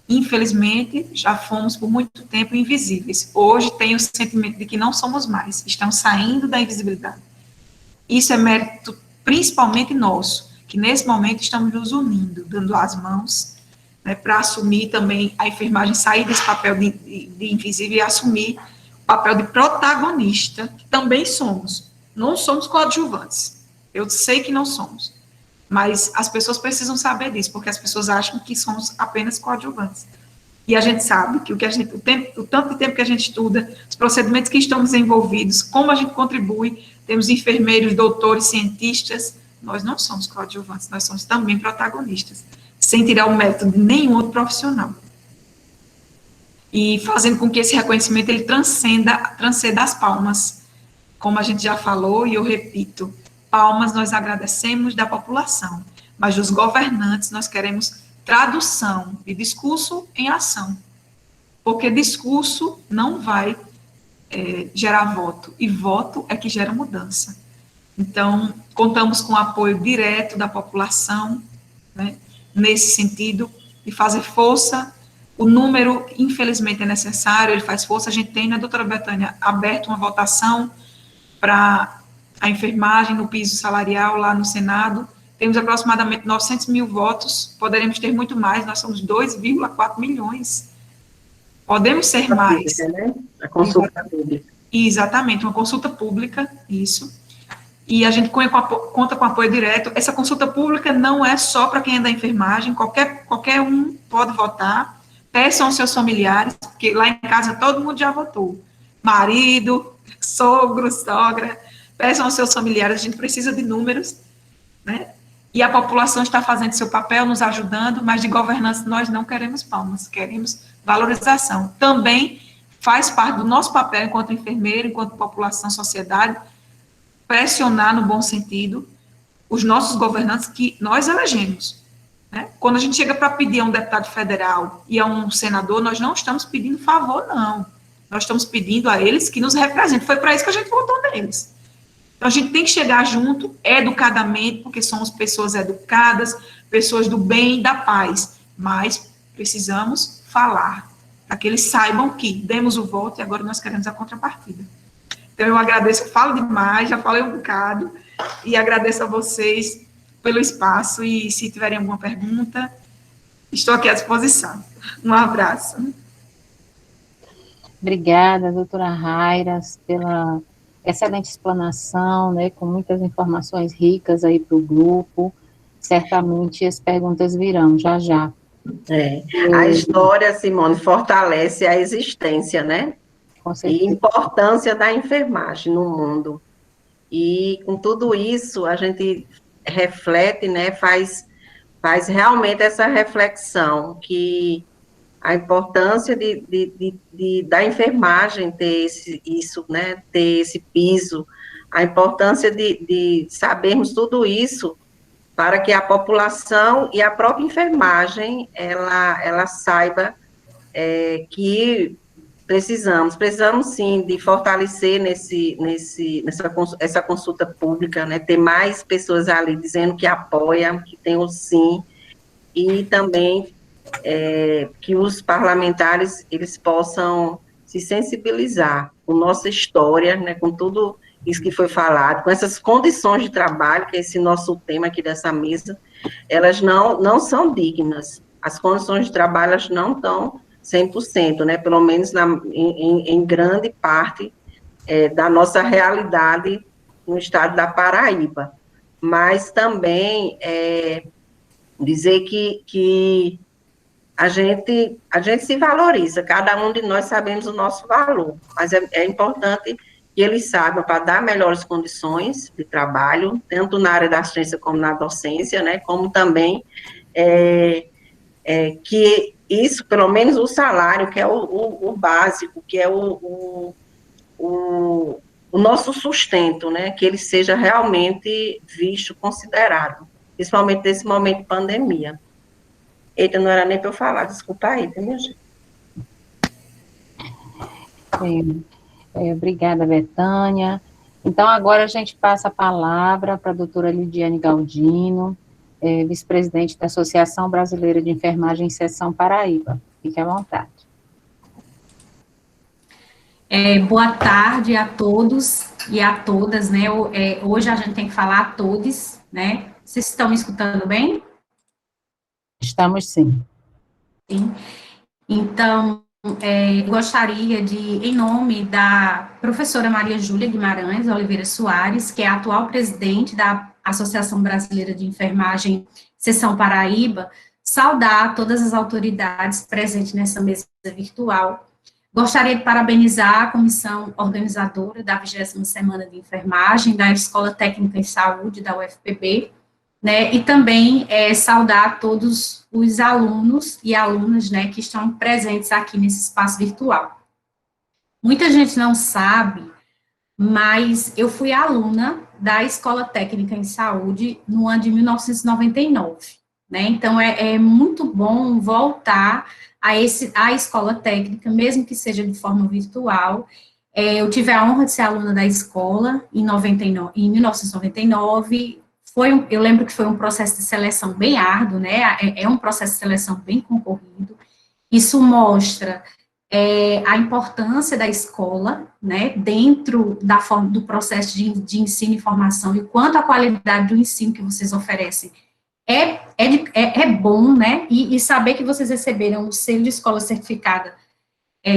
Infelizmente, já fomos por muito tempo invisíveis. Hoje tem o sentimento de que não somos mais, estamos saindo da invisibilidade. Isso é mérito principalmente nosso, que nesse momento estamos nos unindo, dando as mãos, né, para assumir também a enfermagem, sair desse papel de invisível e assumir o papel de protagonista, que também somos. Não somos coadjuvantes. Eu sei que não somos. Mas as pessoas precisam saber disso, porque as pessoas acham que somos apenas coadjuvantes. E a gente sabe que o tanto de tempo que a gente estuda, os procedimentos que estamos envolvidos, como a gente contribui, temos enfermeiros, doutores, cientistas, nós não somos coadjuvantes, nós somos também protagonistas, sem tirar o mérito de nenhum outro profissional. E fazendo com que esse reconhecimento ele transcenda as palmas. Como a gente já falou, e eu repito, palmas nós agradecemos da população, mas dos governantes nós queremos tradução de discurso em ação, porque discurso não vai gerar voto, e voto é que gera mudança. Então, contamos com o apoio direto da população, né, nesse sentido, de fazer força. O número, infelizmente, é necessário, ele faz força. A gente tem, né, doutora Betânia, aberto uma votação para a enfermagem no piso salarial lá no Senado. Temos aproximadamente 900 mil votos, poderemos ter muito mais, nós somos 2,4 milhões. Podemos ser mais. Né? A consulta pública. Exatamente, uma consulta pública, isso. E a gente conta com apoio direto. Essa consulta pública não é só para quem é da enfermagem, qualquer um pode votar. Peçam aos seus familiares, porque lá em casa todo mundo já votou. Marido, sogro, sogra, peçam aos seus familiares, a gente precisa de números, né? E a população está fazendo seu papel, nos ajudando, mas de governança nós não queremos palmas, queremos valorização. Também faz parte do nosso papel enquanto enfermeiro, enquanto população, sociedade, pressionar no bom sentido os nossos governantes que nós elegemos. Né? Quando a gente chega para pedir a um deputado federal e a um senador, nós não estamos pedindo favor, não. Nós estamos pedindo a eles que nos representem. Foi para isso que a gente votou neles. Então, a gente tem que chegar junto, educadamente, porque somos pessoas educadas, pessoas do bem e da paz, mas precisamos falar, para que eles saibam que demos o voto e agora nós queremos a contrapartida. Então, eu agradeço, eu falo demais, já falei um bocado, e agradeço a vocês pelo espaço, e se tiverem alguma pergunta, estou aqui à disposição. Um abraço. Obrigada, doutora Rairas, pela excelente explanação, né, com muitas informações ricas aí para o grupo. Certamente as perguntas virão já já. A história, Simone, fortalece a existência, né? Com certeza. E a importância da enfermagem no mundo. E com tudo isso, a gente reflete, né, faz realmente essa reflexão, que a importância da enfermagem ter isso, né, ter esse piso, a importância de sabermos tudo isso, para que a população e a própria enfermagem, ela saiba que precisamos sim de fortalecer essa consulta pública, né, ter mais pessoas ali dizendo que apoiam, que tem o sim, e também que os parlamentares, eles possam se sensibilizar com nossa história, né, com tudo isso que foi falado, com essas condições de trabalho, que é esse nosso tema aqui dessa mesa, elas não são dignas, as condições de trabalho, elas não estão 100%, né, pelo menos em grande parte da nossa realidade no estado da Paraíba, mas também dizer que a gente se valoriza, cada um de nós sabemos o nosso valor, mas é importante que eles saibam, para dar melhores condições de trabalho, tanto na área da assistência como na docência, né, como também que isso, pelo menos o salário, que é o básico, que é o nosso sustento, né, que ele seja realmente visto, considerado, principalmente nesse momento de pandemia. Eita, não era nem para eu falar, desculpa aí, tá, minha gente? Obrigada, Betânia. Então, agora a gente passa a palavra para a doutora Lidiane Galdino, vice-presidente da Associação Brasileira de Enfermagem, Seção Paraíba. Fique à vontade. Boa tarde a todos e a todas, né? Hoje a gente tem que falar a todos, né? Vocês estão me escutando bem? Estamos sim. Sim. Então, gostaria de, em nome da professora Maria Júlia Guimarães Oliveira Soares, que é a atual presidente da Associação Brasileira de Enfermagem, Seção Paraíba, saudar todas as autoridades presentes nessa mesa virtual. Gostaria de parabenizar a comissão organizadora da 20ª Semana de Enfermagem da Escola Técnica em Saúde, da UFPB, né, e também saudar todos os alunos e alunas, né, que estão presentes aqui nesse espaço virtual. Muita gente não sabe, mas eu fui aluna da Escola Técnica em Saúde no ano de 1999, né, então é muito bom voltar à escola técnica, mesmo que seja de forma virtual. Eu tive a honra de ser aluna da escola em 1999, eu lembro que foi um processo de seleção bem árduo, né, é um processo de seleção bem concorrido. Isso mostra a importância da escola, né, dentro do processo de ensino e formação, e quanto a qualidade do ensino que vocês oferecem é bom, né, e saber que vocês receberam o selo de escola certificada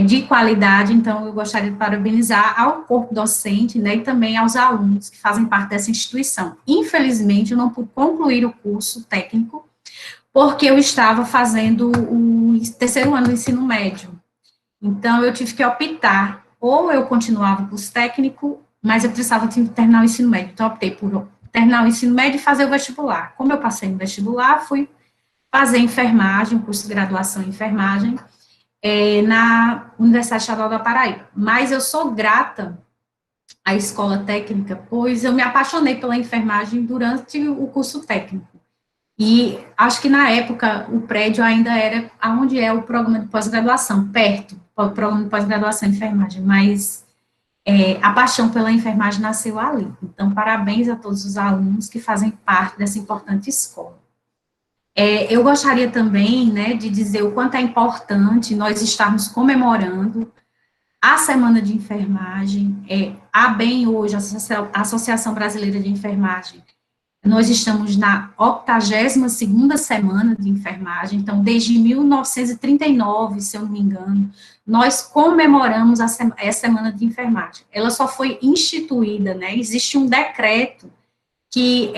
de qualidade. Então, eu gostaria de parabenizar ao corpo docente, né, e também aos alunos que fazem parte dessa instituição. Infelizmente, eu não pude concluir o curso técnico, porque eu estava fazendo o 3º ano do ensino médio. Então, eu tive que optar, ou eu continuava o curso técnico, mas eu precisava terminar o ensino médio. Então, eu optei por terminar o ensino médio e fazer o vestibular. Como eu passei no vestibular, fui fazer enfermagem, curso de graduação em enfermagem, na Universidade Estadual da Paraíba. Mas eu sou grata à escola técnica, pois eu me apaixonei pela enfermagem durante o curso técnico. E acho que na época o prédio ainda era onde é o programa de pós-graduação, perto. programa de pós-graduação em enfermagem, mas a paixão pela enfermagem nasceu ali. Então, parabéns a todos os alunos que fazem parte dessa importante escola. Eu gostaria também, né, de dizer o quanto é importante nós estarmos comemorando a Semana de Enfermagem. A ABEM hoje, a Associação Brasileira de Enfermagem, nós estamos na 82ª Semana de Enfermagem, então, desde 1939, se eu não me engano, nós comemoramos a Semana de Enfermagem. Ela só foi instituída, né, existe um decreto que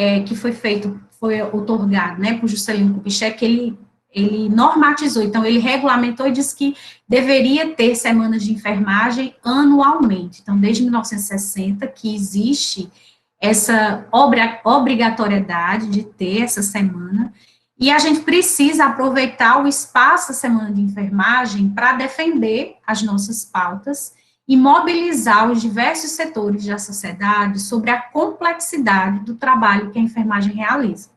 foi outorgado, né, por Juscelino Kubitschek, que ele normatizou, então, ele regulamentou e disse que deveria ter semanas de enfermagem anualmente. Então, desde 1960, que existe essa obrigatoriedade de ter essa semana, e a gente precisa aproveitar o espaço da semana de enfermagem para defender as nossas pautas e mobilizar os diversos setores da sociedade sobre a complexidade do trabalho que a enfermagem realiza.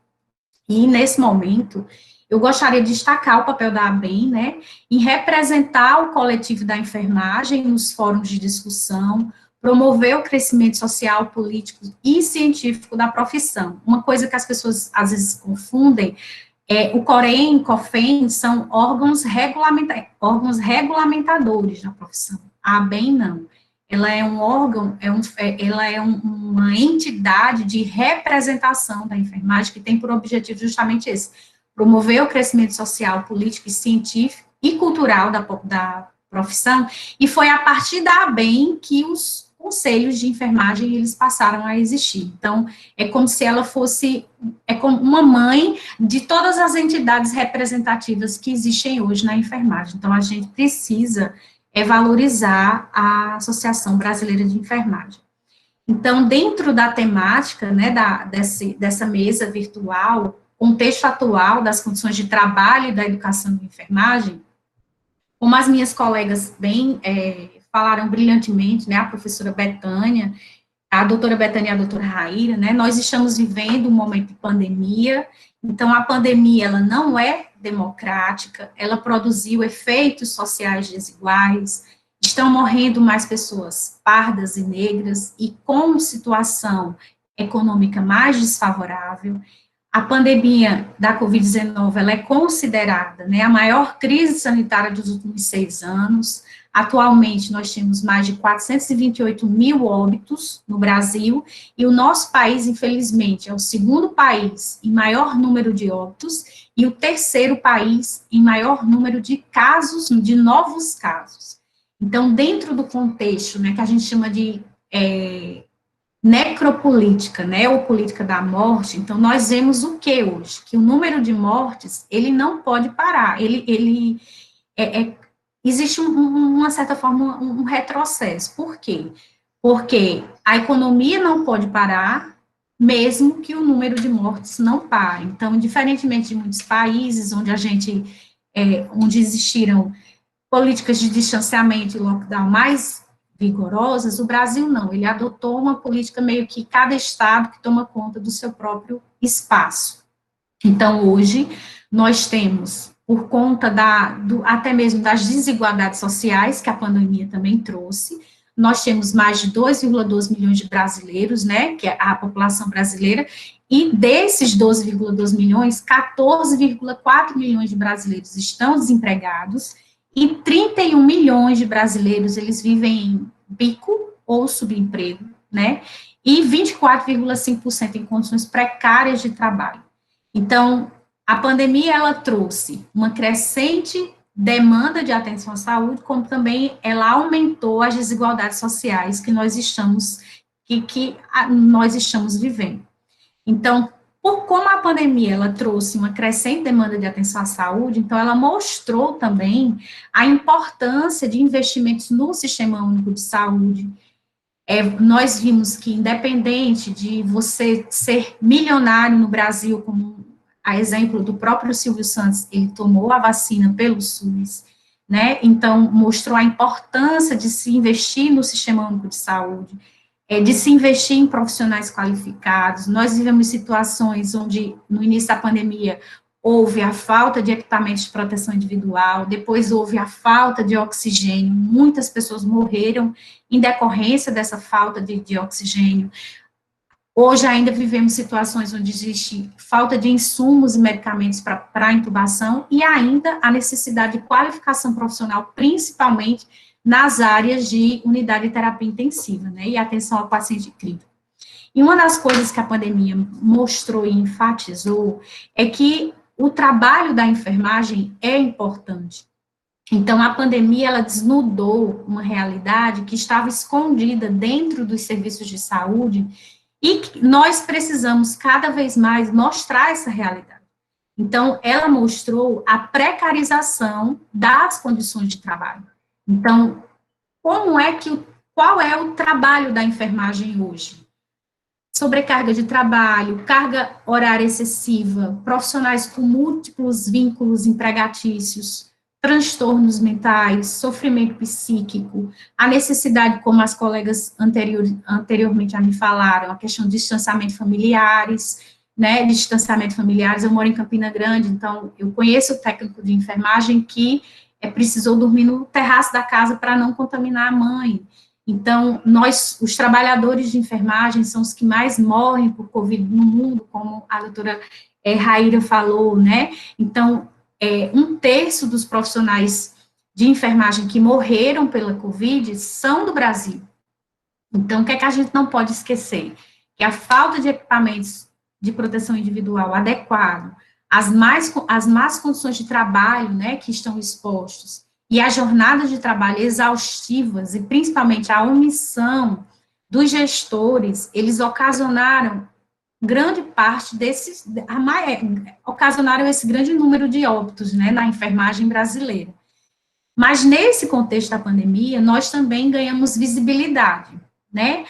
E, nesse momento, eu gostaria de destacar o papel da ABEM, né, em representar o coletivo da enfermagem nos fóruns de discussão, promover o crescimento social, político e científico da profissão. Uma coisa que as pessoas, às vezes, confundem, o COREM, COFEN, são órgãos regulamentadores da profissão. A ABEM, não. Ela é um órgão, uma entidade de representação da enfermagem que tem por objetivo justamente esse, promover o crescimento social, político, científico e cultural da profissão, e foi a partir da ABEM que os conselhos de enfermagem, eles passaram a existir. Então, é como se ela fosse, como uma mãe de todas as entidades representativas que existem hoje na enfermagem. Então, a gente precisa valorizar a Associação Brasileira de Enfermagem. Então, dentro da temática, né, dessa mesa virtual, contexto atual das condições de trabalho e da educação de enfermagem, como as minhas colegas bem falaram brilhantemente, né, a professora Betânia, a doutora Betânia e a doutora Raíra, né, nós estamos vivendo um momento de pandemia, então a pandemia, ela não é democrática, ela produziu efeitos sociais desiguais, estão morrendo mais pessoas pardas e negras e com situação econômica mais desfavorável. A pandemia da Covid-19, ela é considerada, né, a maior crise sanitária dos últimos 6 anos. Atualmente, nós temos mais de 428 mil óbitos no Brasil, e o nosso país, infelizmente, é o segundo país em maior número de óbitos e o terceiro país em maior número de casos, de novos casos. Então, dentro do contexto, né, que a gente chama de necropolítica, né, ou política da morte, então nós vemos o que hoje? Que o número de mortes, ele não pode parar, existe uma certa forma, um retrocesso. Por quê? Porque a economia não pode parar, mesmo que o número de mortes não pare. Então, diferentemente de muitos países onde onde existiram políticas de distanciamento e lockdown mais vigorosas, o Brasil não, ele adotou uma política meio que cada estado que toma conta do seu próprio espaço. Então, hoje, nós temos, por conta até mesmo das desigualdades sociais que a pandemia também trouxe, nós temos mais de 2,2 milhões de brasileiros, né, que é a população brasileira, e desses 12,2 milhões, 14,4 milhões de brasileiros estão desempregados, e 31 milhões de brasileiros, eles vivem em bico ou subemprego, né, e 24,5% em condições precárias de trabalho. Então, a pandemia, ela trouxe uma crescente demanda de atenção à saúde, como também ela aumentou as desigualdades sociais que nós estamos vivendo. Então, como a pandemia, ela trouxe uma crescente demanda de atenção à saúde, então ela mostrou também a importância de investimentos no Sistema Único de Saúde. Nós vimos que, independente de você ser milionário no Brasil, como a exemplo do próprio Silvio Santos, ele tomou a vacina pelo SUS, né, então mostrou a importância de se investir no Sistema Único de Saúde, de se investir em profissionais qualificados. Nós vivemos situações onde, no início da pandemia, houve a falta de equipamentos de proteção individual, depois houve a falta de oxigênio, muitas pessoas morreram em decorrência dessa falta de oxigênio. Hoje ainda vivemos situações onde existe falta de insumos e medicamentos para intubação e ainda a necessidade de qualificação profissional, principalmente nas áreas de unidade de terapia intensiva, né, e atenção ao paciente crítico. E uma das coisas que a pandemia mostrou e enfatizou é que o trabalho da enfermagem é importante. Então, a pandemia, ela desnudou uma realidade que estava escondida dentro dos serviços de saúde e que nós precisamos cada vez mais mostrar essa realidade. Então, ela mostrou a precarização das condições de trabalho. Então, qual é o trabalho da enfermagem hoje? Sobrecarga de trabalho, carga horária excessiva, profissionais com múltiplos vínculos empregatícios, transtornos mentais, sofrimento psíquico, a necessidade, como as colegas anteriormente já me falaram, a questão de distanciamento familiares, né, distanciamento familiares. Eu moro em Campina Grande, então eu conheço o técnico de enfermagem que precisou dormir no terraço da casa para não contaminar a mãe. Então, os trabalhadores de enfermagem são os que mais morrem por Covid no mundo, como a doutora Raíra falou, né? Então, 1/3 dos profissionais de enfermagem que morreram pela Covid são do Brasil. Então, o que é que a gente não pode esquecer? Que a falta de equipamentos de proteção individual adequado, as más condições de trabalho, né, que estão expostos, e as jornadas de trabalho exaustivas, e principalmente a omissão dos gestores, eles ocasionaram grande parte ocasionaram esse grande número de óbitos, né, na enfermagem brasileira. Mas nesse contexto da pandemia, nós também ganhamos visibilidade, né?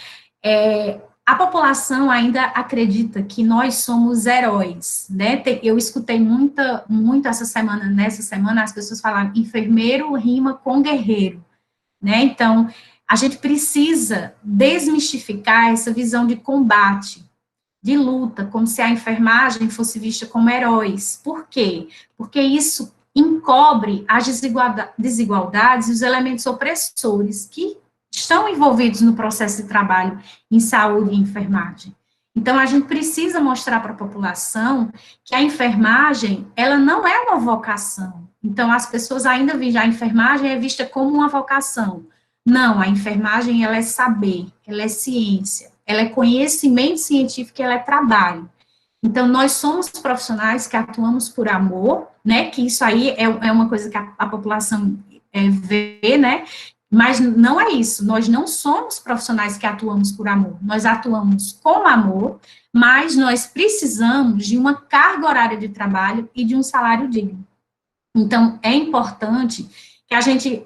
A população ainda acredita que nós somos heróis, né? Eu escutei muito nessa semana, as pessoas falaram, enfermeiro rima com guerreiro, né? Então, a gente precisa desmistificar essa visão de combate, de luta, como se a enfermagem fosse vista como heróis. Por quê? Porque isso encobre as desigualdades e os elementos opressores que estão envolvidos no processo de trabalho em saúde e enfermagem. Então, a gente precisa mostrar para a população que a enfermagem, ela não é uma vocação. Então, as pessoas ainda veem a enfermagem é vista como uma vocação. Não, a enfermagem, ela é saber, ela é ciência, ela é conhecimento científico, ela é trabalho. Então, nós somos profissionais que atuamos por amor, né, que isso aí é uma coisa que a população vê, né, mas não é isso, nós não somos profissionais que atuamos por amor, nós atuamos com amor, mas nós precisamos de uma carga horária de trabalho e de um salário digno. Então, é importante que a gente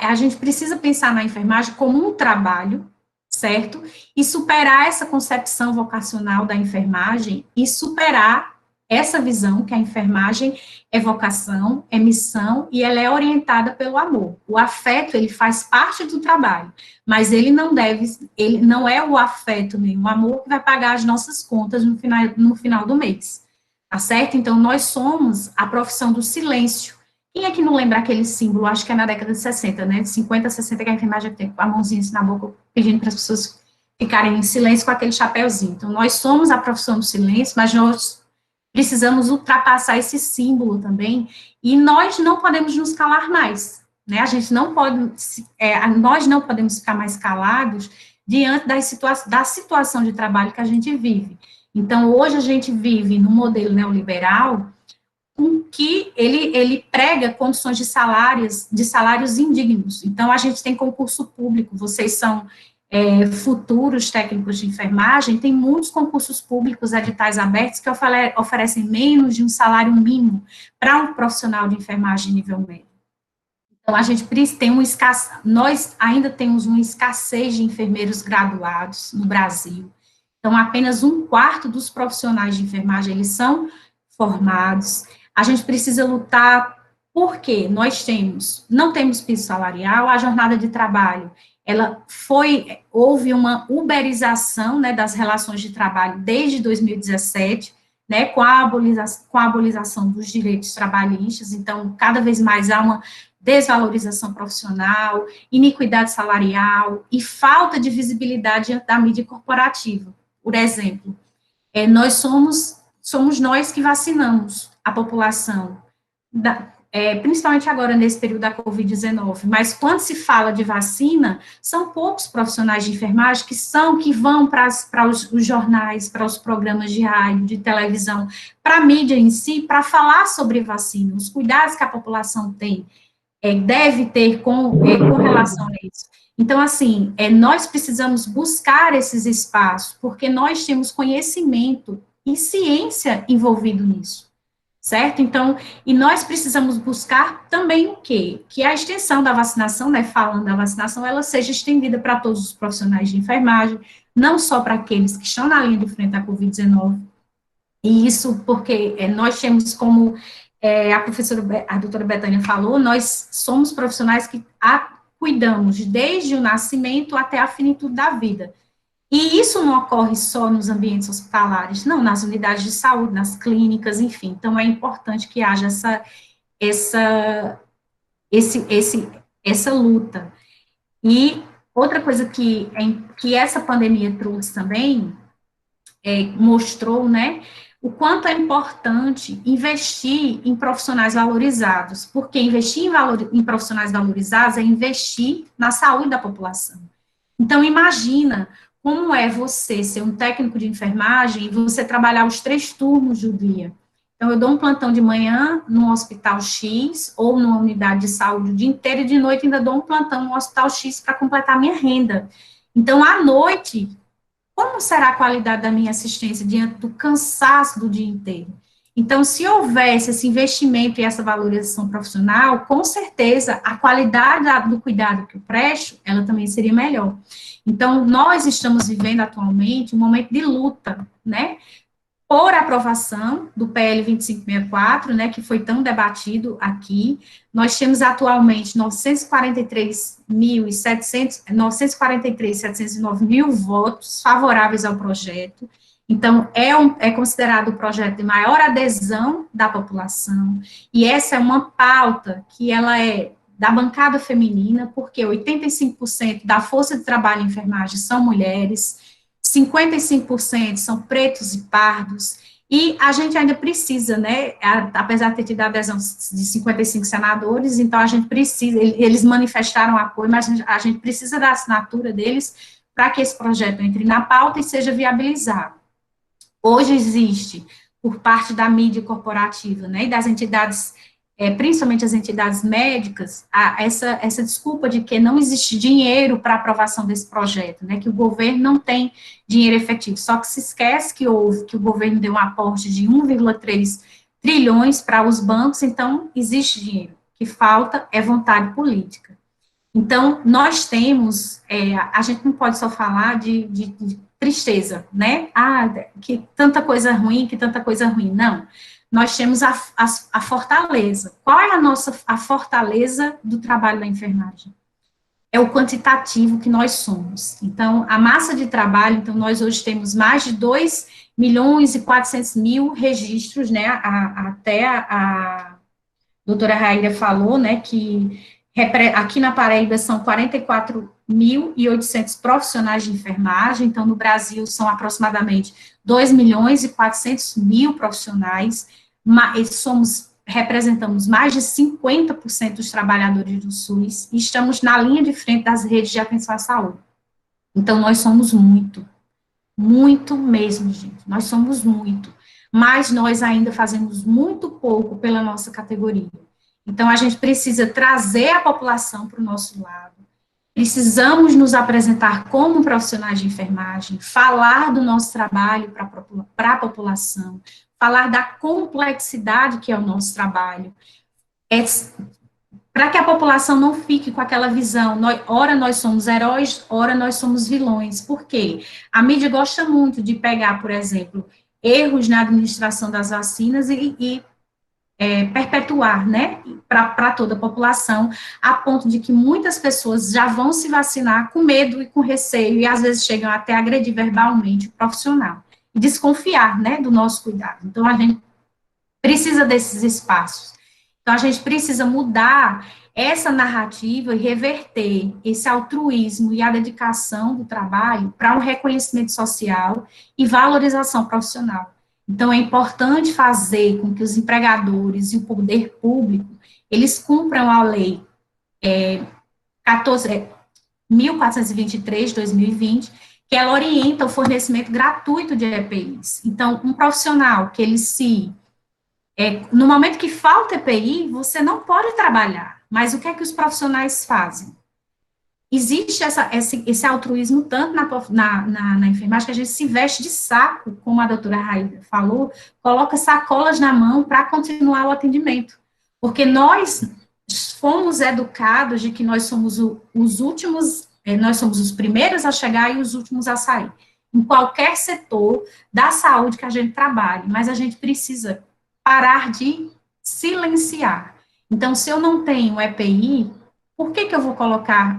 a gente precisa pensar na enfermagem como um trabalho, certo? E superar essa concepção vocacional da enfermagem e superar essa visão que a enfermagem é vocação, é missão e ela é orientada pelo amor. O afeto, ele faz parte do trabalho, mas ele não é o afeto nem o amor que vai pagar as nossas contas no final do mês, tá certo? Então, nós somos a profissão do silêncio. Quem é que não lembra aquele símbolo, acho que é na década de 60, né, de 50 a 60, que a enfermagem tem a mãozinha assim na boca, pedindo para as pessoas ficarem em silêncio com aquele chapéuzinho. Então, nós somos a profissão do silêncio, mas nós precisamos ultrapassar esse símbolo também, e nós não podemos nos calar mais, né, nós não podemos ficar mais calados diante da situação de trabalho que a gente vive. Então, hoje a gente vive no modelo neoliberal, com que ele prega condições de salários indignos. Então, a gente tem concurso público, vocês são futuros técnicos de enfermagem, tem muitos concursos públicos, editais abertos, que oferecem menos de um salário mínimo para um profissional de enfermagem nível médio. Então, a gente tem nós ainda temos uma escassez de enfermeiros graduados no Brasil. Então, apenas 1/4 dos profissionais de enfermagem, eles são formados. A gente precisa lutar, porque nós não temos piso salarial, a jornada de trabalho, houve uma uberização, né, das relações de trabalho desde 2017, né, com a abolição dos direitos trabalhistas, então, cada vez mais há uma desvalorização profissional, iniquidade salarial e falta de visibilidade da mídia corporativa. Por exemplo, somos nós que vacinamos a população, principalmente agora nesse período da Covid-19, mas quando se fala de vacina, são poucos profissionais de enfermagem que vão para os jornais, para os programas de rádio, de televisão, para a mídia em si, para falar sobre vacina, os cuidados que a população tem, deve ter com relação a isso. Então, assim, nós precisamos buscar esses espaços, porque nós temos conhecimento e ciência envolvido nisso, certo? Então, e nós precisamos buscar também o quê? Que a extensão da vacinação, né, falando da vacinação, ela seja estendida para todos os profissionais de enfermagem, não só para aqueles que estão na linha de frente à Covid-19, e isso porque nós temos como a doutora Betânia falou, nós somos profissionais que cuidamos desde o nascimento até a finitude da vida. E isso não ocorre só nos ambientes hospitalares, não, nas unidades de saúde, nas clínicas, enfim. Então, é importante que haja essa luta. E outra coisa que essa pandemia trouxe também, mostrou, né, o quanto é importante investir em profissionais valorizados, porque investir em profissionais valorizados é investir na saúde da população. Então, imagina como é você ser um técnico de enfermagem e você trabalhar os 3 turnos do dia. Então, eu dou um plantão de manhã no hospital X ou numa unidade de saúde o dia inteiro e de noite ainda dou um plantão no hospital X para completar minha renda. Então, à noite, como será a qualidade da minha assistência diante do cansaço do dia inteiro? Então, se houvesse esse investimento e essa valorização profissional, com certeza a qualidade do cuidado que eu presto, ela também seria melhor. Então, nós estamos vivendo atualmente um momento de luta, né, por aprovação do PL 2564, né, que foi tão debatido aqui. Nós temos atualmente 943.709 mil votos favoráveis ao projeto. Então, é considerado o projeto de maior adesão da população, e essa é uma pauta que ela é da bancada feminina, porque 85% da força de trabalho em enfermagem são mulheres, 55% são pretos e pardos, e a gente ainda precisa, né, apesar de ter tido a adesão de 55 senadores, então a gente precisa, eles manifestaram apoio, mas a gente precisa da assinatura deles para que esse projeto entre na pauta e seja viabilizado. Hoje existe, por parte da mídia corporativa, né, e das entidades, principalmente as entidades médicas, essa desculpa de que não existe dinheiro para aprovação desse projeto, né, que o governo não tem dinheiro efetivo, só que se esquece que o governo deu um aporte de 1,3 trilhões para os bancos, então existe dinheiro, o que falta é vontade política. Então, nós temos, a gente não pode só falar de tristeza, né, que tanta coisa ruim, não. Nós temos a fortaleza. Qual é a fortaleza do trabalho da enfermagem? É o quantitativo que nós somos. Então, a massa de trabalho, então, nós hoje temos mais de 2.400.000 registros, né, até a doutora Raíra falou, né, que aqui na Paraíba são 44.800 profissionais de enfermagem, então no Brasil são aproximadamente 2.400.000 profissionais, representamos mais de 50% dos trabalhadores do SUS e estamos na linha de frente das redes de atenção à saúde. Então nós somos muito mesmo, gente, nós somos muito, mas nós ainda fazemos muito pouco pela nossa categoria. Então, a gente precisa trazer a população para o nosso lado, precisamos nos apresentar como profissionais de enfermagem, falar do nosso trabalho para a população, falar da complexidade que é o nosso trabalho, para que a população não fique com aquela visão, ora nós somos heróis, ora nós somos vilões. Por quê? A mídia gosta muito de pegar, por exemplo, erros na administração das vacinas e perpetuar, né, para toda a população, a ponto de que muitas pessoas já vão se vacinar com medo e com receio, e às vezes chegam até a agredir verbalmente o profissional. e desconfiar, né, do nosso cuidado. Então, a gente precisa desses espaços. Então, a gente precisa mudar essa narrativa e reverter esse altruísmo e a dedicação do trabalho para um reconhecimento social e valorização profissional. Então, é importante fazer com que os empregadores e o poder público, eles cumpram a lei 14.423, 2020, que ela orienta o fornecimento gratuito de EPIs. Então, um profissional que ele no momento que falta EPI, você não pode trabalhar. Mas o que é que os profissionais fazem? Existe esse altruísmo tanto na enfermagem que a gente se veste de saco, como a doutora Raída falou, coloca sacolas na mão para continuar o atendimento. Porque nós fomos educados de que nós somos os últimos, nós somos os primeiros a chegar e os últimos a sair. Em qualquer setor da saúde que a gente trabalhe, mas a gente precisa parar de silenciar. Então, se eu não tenho EPI, por que eu vou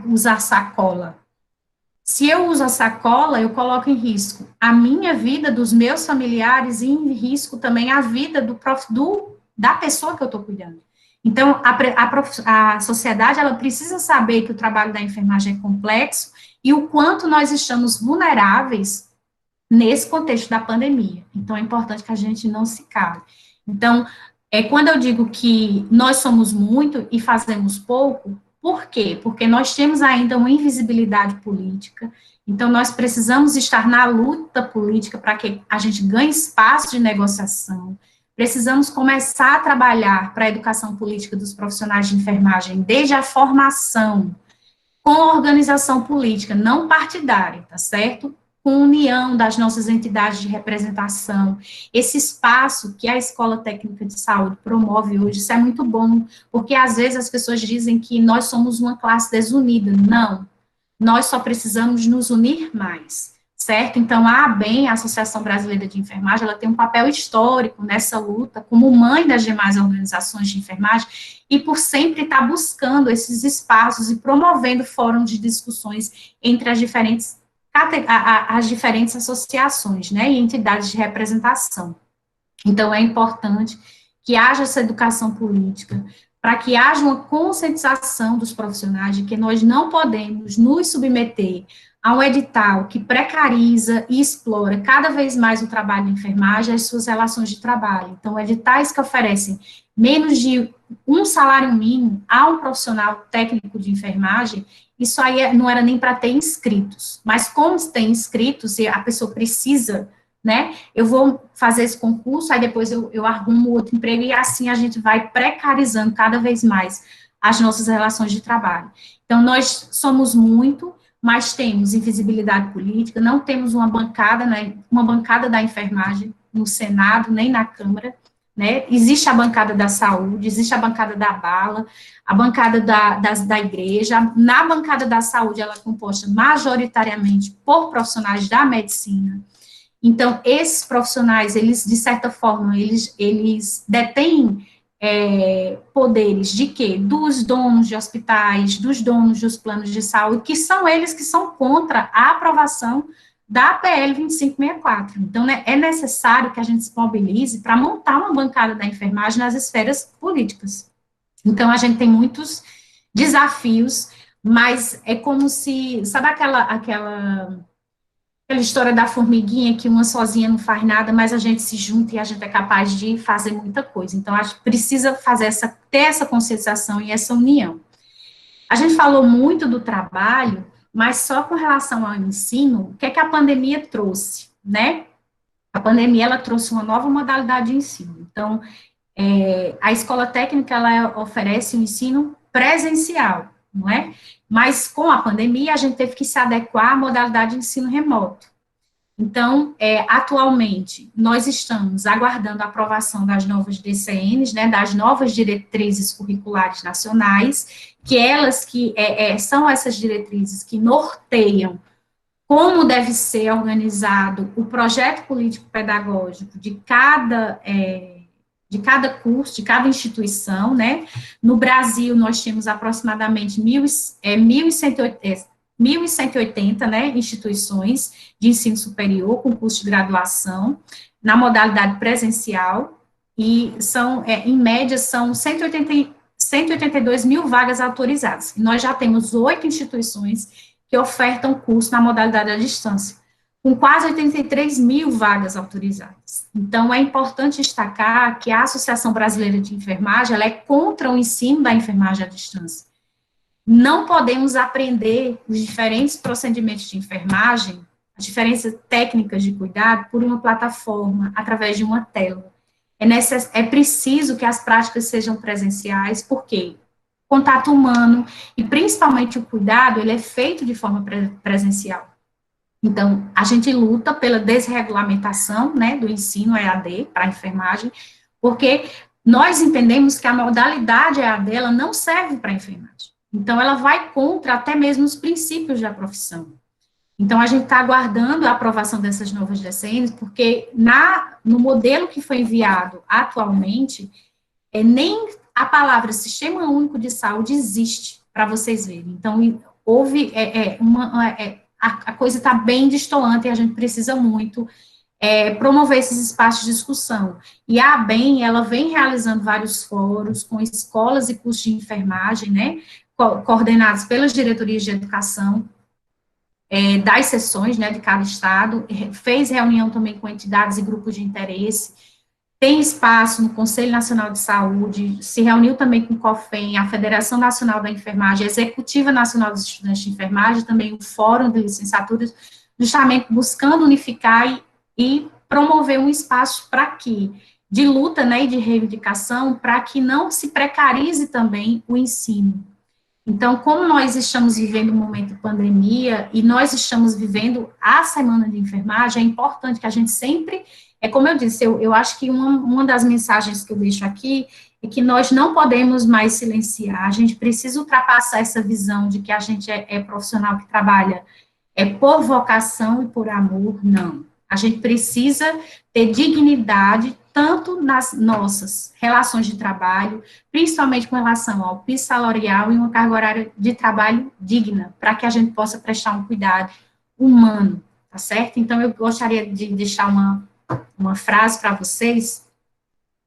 usar sacola? Se eu uso a sacola, eu coloco em risco a minha vida, dos meus familiares, e em risco também a vida da pessoa que eu estou cuidando. Então, a sociedade, ela precisa saber que o trabalho da enfermagem é complexo e o quanto nós estamos vulneráveis nesse contexto da pandemia. Então, é importante que a gente não se cale. Então, quando eu digo que nós somos muito e fazemos pouco, por quê? Porque nós temos ainda uma invisibilidade política, então nós precisamos estar na luta política para que a gente ganhe espaço de negociação, precisamos começar a trabalhar para a educação política dos profissionais de enfermagem, desde a formação, com organização política, não partidária, tá certo? Com união das nossas entidades de representação, esse espaço que a Escola Técnica de Saúde promove hoje, isso é muito bom, porque às vezes as pessoas dizem que nós somos uma classe desunida. Não, nós só precisamos nos unir mais, certo? Então, a ABEM, a Associação Brasileira de Enfermagem, ela tem um papel histórico nessa luta, como mãe das demais organizações de enfermagem, e por sempre estar buscando esses espaços e promovendo fóruns de discussões entre as diferentes associações, né, e entidades de representação. Então, é importante que haja essa educação política, para que haja uma conscientização dos profissionais de que nós não podemos nos submeter a um edital que precariza e explora cada vez mais o trabalho de enfermagem e as suas relações de trabalho. Então, editais que oferecem menos de um salário mínimo a um profissional técnico de enfermagem, isso aí não era nem para ter inscritos, mas como tem inscritos e a pessoa precisa, né, eu vou fazer esse concurso, aí depois eu arrumo outro emprego e assim a gente vai precarizando cada vez mais as nossas relações de trabalho. Então, nós somos muito, mas temos invisibilidade política, não temos uma bancada, né, uma bancada da enfermagem no Senado, nem na Câmara, né, existe a bancada da saúde, existe a bancada da bala, a bancada da igreja. Na bancada da saúde, ela é composta majoritariamente por profissionais da medicina. Então, esses profissionais, eles, de certa forma, eles detêm poderes de quê? Dos donos de hospitais, dos donos dos planos de saúde, que são eles que são contra a aprovação da PL 2564. Então, né, é necessário que a gente se mobilize para montar uma bancada da enfermagem nas esferas políticas. Então, a gente tem muitos desafios, mas é como se, sabe aquela história da formiguinha, que uma sozinha não faz nada, mas a gente se junta e a gente é capaz de fazer muita coisa. Então, a gente precisa ter essa conscientização e essa união. A gente falou muito do trabalho, mas só com relação ao ensino, o que é que a pandemia trouxe, né? A pandemia, ela trouxe uma nova modalidade de ensino. Então, a escola técnica, ela oferece um ensino presencial, não é? Mas, com a pandemia, a gente teve que se adequar à modalidade de ensino remoto. Então, atualmente, nós estamos aguardando a aprovação das novas DCNs, né, das novas diretrizes curriculares nacionais, que são essas diretrizes que norteiam como deve ser organizado o projeto político-pedagógico de cada curso, de cada instituição, né? No Brasil, nós temos aproximadamente 1.180, né, instituições de ensino superior com curso de graduação, na modalidade presencial, e em média, são 182 mil vagas autorizadas. E nós já temos 8 instituições que ofertam curso na modalidade à distância, com quase 83 mil vagas autorizadas. Então, é importante destacar que a Associação Brasileira de Enfermagem, ela é contra o ensino da enfermagem à distância. Não podemos aprender os diferentes procedimentos de enfermagem, as diferentes técnicas de cuidado, por uma plataforma, através de uma tela. É preciso que as práticas sejam presenciais, porque contato humano, e principalmente o cuidado, ele é feito de forma presencial. Então, a gente luta pela desregulamentação, né, do ensino EAD para a enfermagem, porque nós entendemos que a modalidade EAD, ela não serve para a enfermagem. Então, ela vai contra até mesmo os princípios da profissão. Então, a gente está aguardando a aprovação dessas novas DCNs, porque no modelo que foi enviado atualmente, nem a palavra Sistema Único de Saúde existe, para vocês verem. Então, houve a coisa está bem destoante e a gente precisa muito promover esses espaços de discussão. E a ABEM, ela vem realizando vários fóruns com escolas e cursos de enfermagem, né, coordenados pelas diretorias de educação, das seções, né, de cada estado, fez reunião também com entidades e grupos de interesse, tem espaço no Conselho Nacional de Saúde, se reuniu também com o COFEN, a Federação Nacional da Enfermagem, a Executiva Nacional dos Estudantes de Enfermagem, também o Fórum de Licenciaturas, justamente buscando unificar e promover um espaço de luta, né, e de reivindicação, para que não se precarize também o ensino. Então, como nós estamos vivendo um momento de pandemia, e nós estamos vivendo a Semana de Enfermagem, é importante que a gente sempre, como eu disse, eu acho que uma das mensagens que eu deixo aqui é que nós não podemos mais silenciar, a gente precisa ultrapassar essa visão de que a gente é profissional que trabalha por vocação e por amor, não. A gente precisa ter dignidade, tanto nas nossas relações de trabalho, principalmente com relação ao piso salarial e uma carga horária de trabalho digna, para que a gente possa prestar um cuidado humano, tá certo? Então, eu gostaria de deixar uma frase para vocês,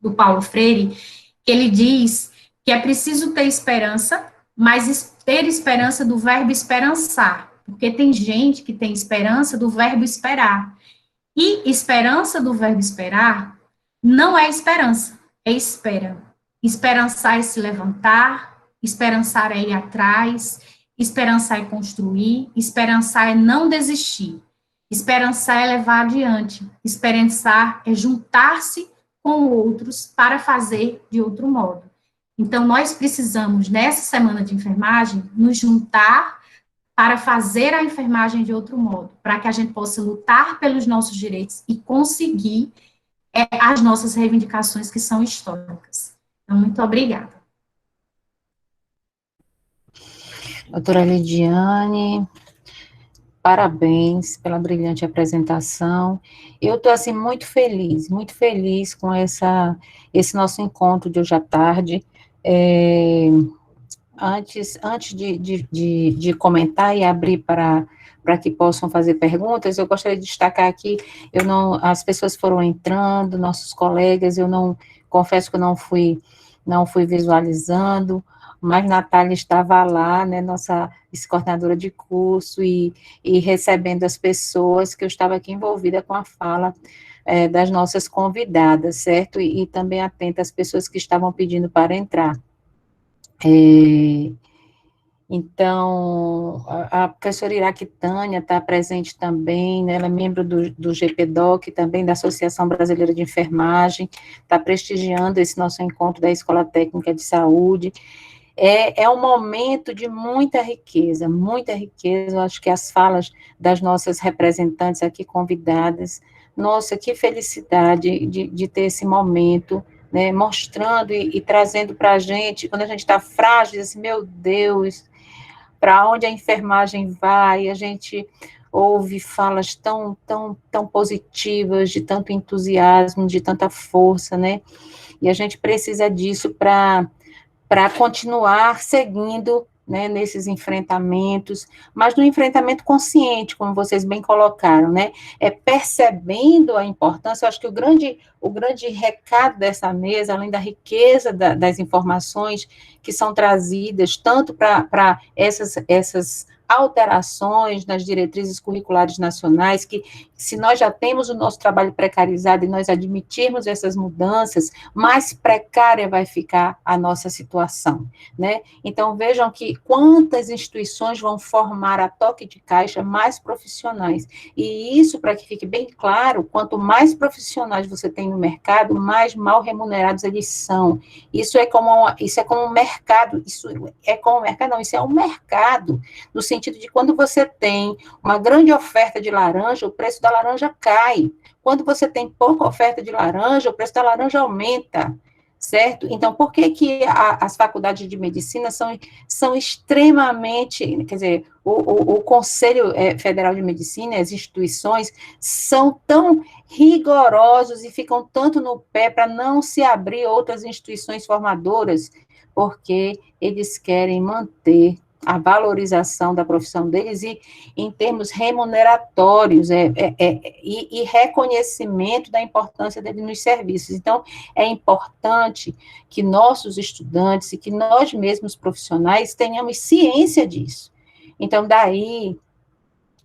do Paulo Freire, que ele diz que é preciso ter esperança, mas ter esperança do verbo esperançar, porque tem gente que tem esperança do verbo esperar, e esperança do verbo esperar não é esperança, é espera. Esperançar é se levantar, esperançar é ir atrás, esperançar é construir, esperançar é não desistir, esperançar é levar adiante, esperançar é juntar-se com outros para fazer de outro modo. Então, nós precisamos, nessa semana de enfermagem, nos juntar para fazer a enfermagem de outro modo, para que a gente possa lutar pelos nossos direitos e conseguir as nossas reivindicações que são históricas. Então, muito obrigada. Doutora Lidiane, parabéns pela brilhante apresentação. Eu estou, assim, muito feliz com esse nosso encontro de hoje à tarde. Antes de comentar e abrir para que possam fazer perguntas, eu gostaria de destacar aqui, as pessoas foram entrando, nossos colegas, confesso que eu não fui visualizando, mas Natália estava lá, né, nossa vice-coordenadora de curso, e recebendo as pessoas, que eu estava aqui envolvida com a fala das nossas convidadas, certo? E também atenta às pessoas que estavam pedindo para entrar. Então, a professora Iraque Tânia está presente também, né, ela é membro do GPDOC, também da Associação Brasileira de Enfermagem, está prestigiando esse nosso encontro da Escola Técnica de Saúde. É um momento de muita riqueza, eu acho que as falas das nossas representantes aqui convidadas, nossa, que felicidade de ter esse momento, né, mostrando e trazendo para a gente, quando a gente está frágil, diz assim, meu Deus, para onde a enfermagem vai? A gente ouve falas tão positivas, de tanto entusiasmo, de tanta força, né, e a gente precisa disso para continuar seguindo, né, nesses enfrentamentos, mas no enfrentamento consciente, como vocês bem colocaram, né, percebendo a importância. Eu acho que o grande recado dessa mesa, além da riqueza das informações que são trazidas, tanto para essas alterações nas diretrizes curriculares nacionais, que se nós já temos o nosso trabalho precarizado e nós admitirmos essas mudanças, mais precária vai ficar a nossa situação, né? Então, vejam que quantas instituições vão formar a toque de caixa mais profissionais, e isso, para que fique bem claro, quanto mais profissionais você tem no mercado, mais mal remunerados eles são. Isso é como um mercado, isso é um mercado, no sentido de quando você tem uma grande oferta de laranja, o preço da laranja cai. Quando você tem pouca oferta de laranja, o preço da laranja aumenta, certo? Então, por que as faculdades de medicina são extremamente, quer dizer, o Conselho Federal de Medicina, as instituições, são tão rigorosos e ficam tanto no pé para não se abrir outras instituições formadoras, porque eles querem manter a valorização da profissão deles e em termos remuneratórios e reconhecimento da importância deles nos serviços. Então, é importante que nossos estudantes e que nós mesmos profissionais tenhamos ciência disso. Então, daí,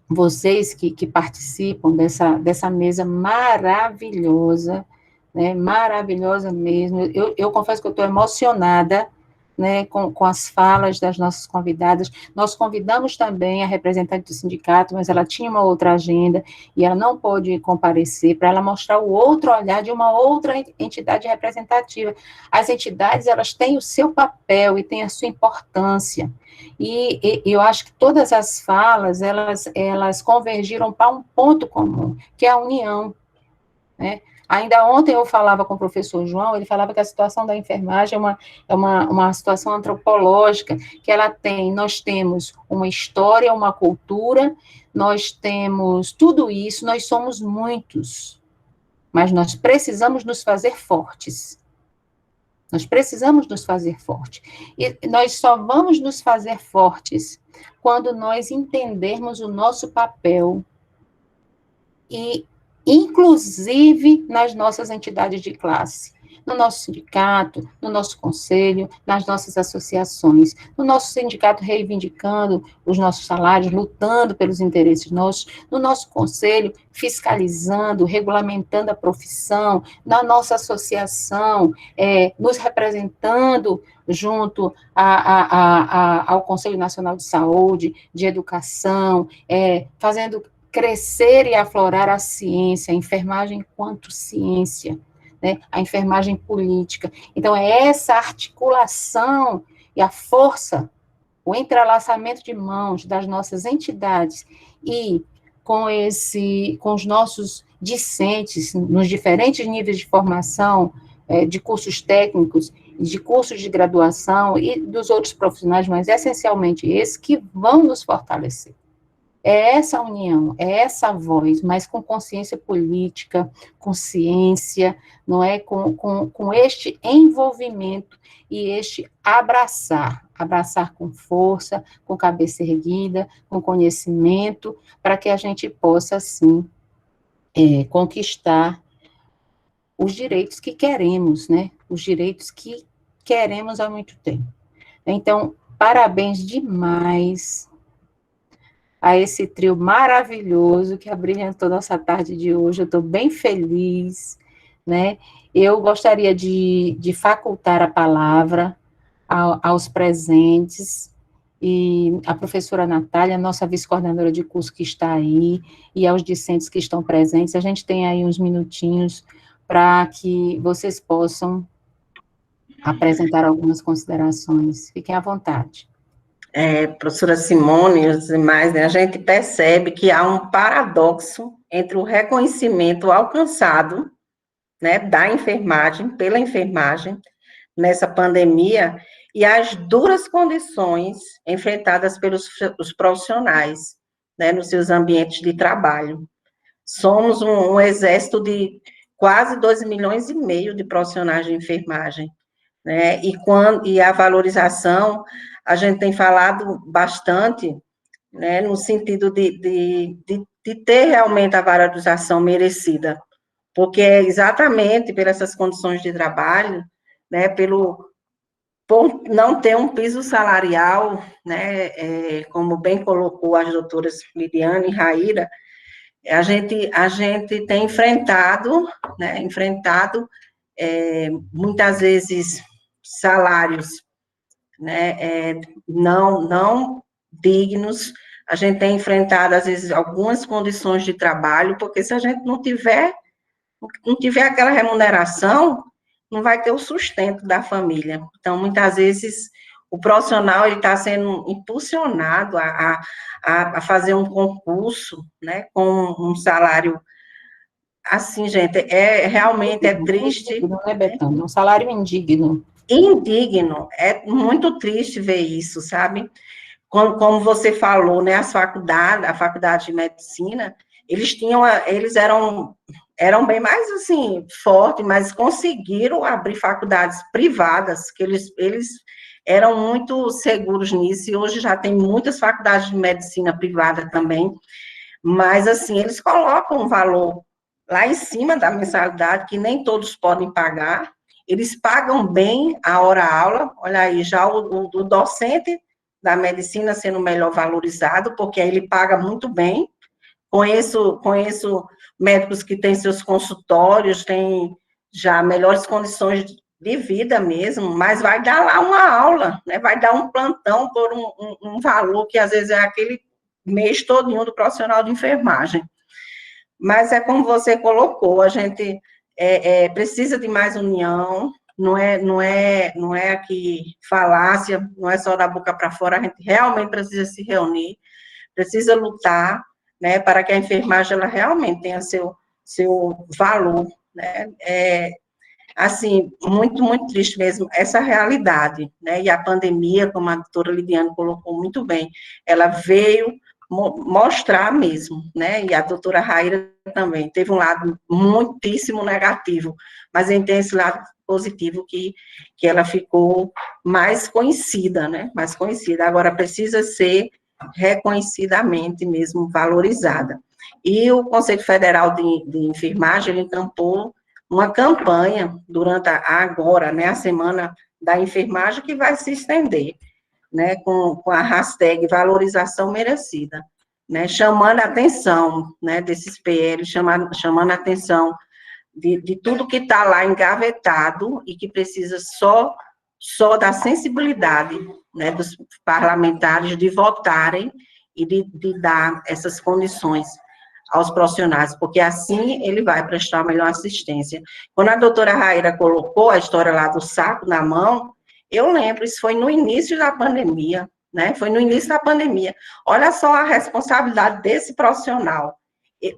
vocês que participam dessa mesa maravilhosa, né, maravilhosa mesmo, eu confesso que eu estou emocionada, né, com as falas das nossas convidadas. Nós convidamos também a representante do sindicato, mas ela tinha uma outra agenda e ela não pôde comparecer, para ela mostrar o outro olhar de uma outra entidade representativa. As entidades, elas têm o seu papel e têm a sua importância, e eu acho que todas as falas, elas convergiram para um ponto comum, que é a união, né? Ainda ontem eu falava com o professor João, ele falava que a situação da enfermagem é uma situação antropológica, que nós temos uma história, uma cultura, nós temos tudo isso, nós somos muitos, mas nós precisamos nos fazer fortes. Nós precisamos nos fazer fortes. E nós só vamos nos fazer fortes quando nós entendermos o nosso papel e inclusive nas nossas entidades de classe, no nosso sindicato, no nosso conselho, nas nossas associações, no nosso sindicato reivindicando os nossos salários, lutando pelos interesses nossos, no nosso conselho fiscalizando, regulamentando a profissão, na nossa associação, nos representando junto ao Conselho Nacional de Saúde, de Educação, fazendo crescer e aflorar a ciência, a enfermagem enquanto ciência, né, a enfermagem política. Então, é essa articulação e a força, o entrelaçamento de mãos das nossas entidades e com os nossos discentes nos diferentes níveis de formação, de cursos técnicos, de cursos de graduação e dos outros profissionais, mas essencialmente esses que vão nos fortalecer. É essa união, é essa voz, mas com consciência política, com ciência, não é? Com este envolvimento e este abraçar com força, com cabeça erguida, com conhecimento, para que a gente possa, assim, conquistar os direitos que queremos, né? Os direitos que queremos há muito tempo. Então, parabéns demais a esse trio maravilhoso que abrilhantou nossa tarde de hoje. Eu estou bem feliz, né? Eu gostaria de facultar a palavra aos presentes, e a professora Natália, nossa vice-coordenadora de curso que está aí, e aos discentes que estão presentes. A gente tem aí uns minutinhos para que vocês possam apresentar algumas considerações. Fiquem à vontade. Professora Simone e os demais, né, a gente percebe que há um paradoxo entre o reconhecimento alcançado, né, da enfermagem, pela enfermagem, nessa pandemia, e as duras condições enfrentadas pelos os profissionais, né, nos seus ambientes de trabalho. Somos um exército de quase 2,5 milhões de profissionais de enfermagem, né? E a valorização, a gente tem falado bastante, né, no sentido de ter realmente a valorização merecida, porque é exatamente por essas condições de trabalho, né, por não ter um piso salarial, né, como bem colocou as doutoras Lidiane e Raíra, a gente tem enfrentado, né, muitas vezes salários, né, não dignos, a gente tem enfrentado, às vezes, algumas condições de trabalho, porque se a gente não tiver aquela remuneração, não vai ter o sustento da família. Então, muitas vezes, o profissional está sendo impulsionado a fazer um concurso, né, com um salário, assim, gente, realmente é triste. Indigno, né, Betânia? Um salário indigno. Indigno, é muito triste ver isso, sabe? Como você falou, né, a faculdade de medicina, eles eram bem mais, assim, fortes, mas conseguiram abrir faculdades privadas, que eles eram muito seguros nisso, e hoje já tem muitas faculdades de medicina privada também, mas, assim, eles colocam um valor lá em cima da mensalidade, que nem todos podem pagar, eles pagam bem a hora-aula, olha aí, já o docente da medicina sendo melhor valorizado, porque aí ele paga muito bem. Conheço médicos que têm seus consultórios, têm já melhores condições de vida mesmo, mas vai dar lá uma aula, né? Vai dar um plantão por um valor que às vezes é aquele mês todinho do profissional de enfermagem. Mas é como você colocou, a gente precisa de mais união, não é aqui falácia, não é só da boca para fora, a gente realmente precisa se reunir, precisa lutar, né, para que a enfermagem ela realmente tenha seu valor, né? Assim, muito, muito triste mesmo essa realidade, né? E a pandemia, como a doutora Lidiane colocou muito bem, ela veio mostrar mesmo, né? E a doutora Raíra também teve um lado muitíssimo negativo, mas tem esse lado positivo que ela ficou mais conhecida, né? Mais conhecida. Agora precisa ser reconhecidamente mesmo valorizada. E o Conselho Federal de Enfermagem, ele encampou uma campanha durante agora, né, a Semana da Enfermagem, que vai se estender, né, com a hashtag valorização merecida, né, chamando a atenção, né, desses PL, chamando a atenção de tudo que está lá engavetado e que precisa só da sensibilidade, né, dos parlamentares de votarem e de dar essas condições aos profissionais, porque assim ele vai prestar a melhor assistência. Quando a doutora Raíra colocou a história lá do saco na mão, eu lembro, isso foi no início da pandemia, né? Foi no início da pandemia. Olha só a responsabilidade desse profissional.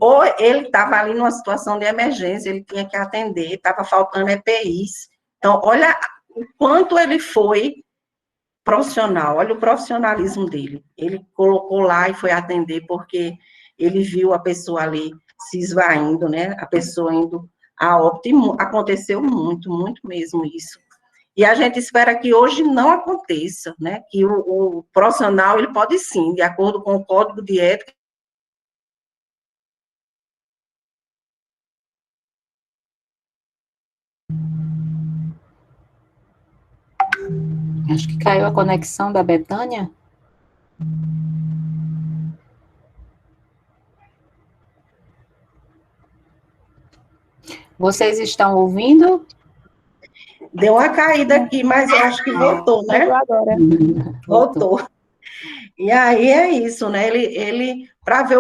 Ou ele estava ali numa situação de emergência, ele tinha que atender, estava faltando EPIs. Então, olha o quanto ele foi profissional, olha o profissionalismo dele. Ele colocou lá e foi atender, porque ele viu a pessoa ali se esvaindo, né? A pessoa indo a óbito. Aconteceu muito, muito mesmo isso. E a gente espera que hoje não aconteça, né? Que o profissional, ele pode sim, de acordo com o Código de Ética. Acho que caiu a conexão da Betânia. Vocês estão ouvindo? Deu uma caída aqui, mas eu acho que voltou, né? Agora. Voltou. E aí é isso, né? Ele para ver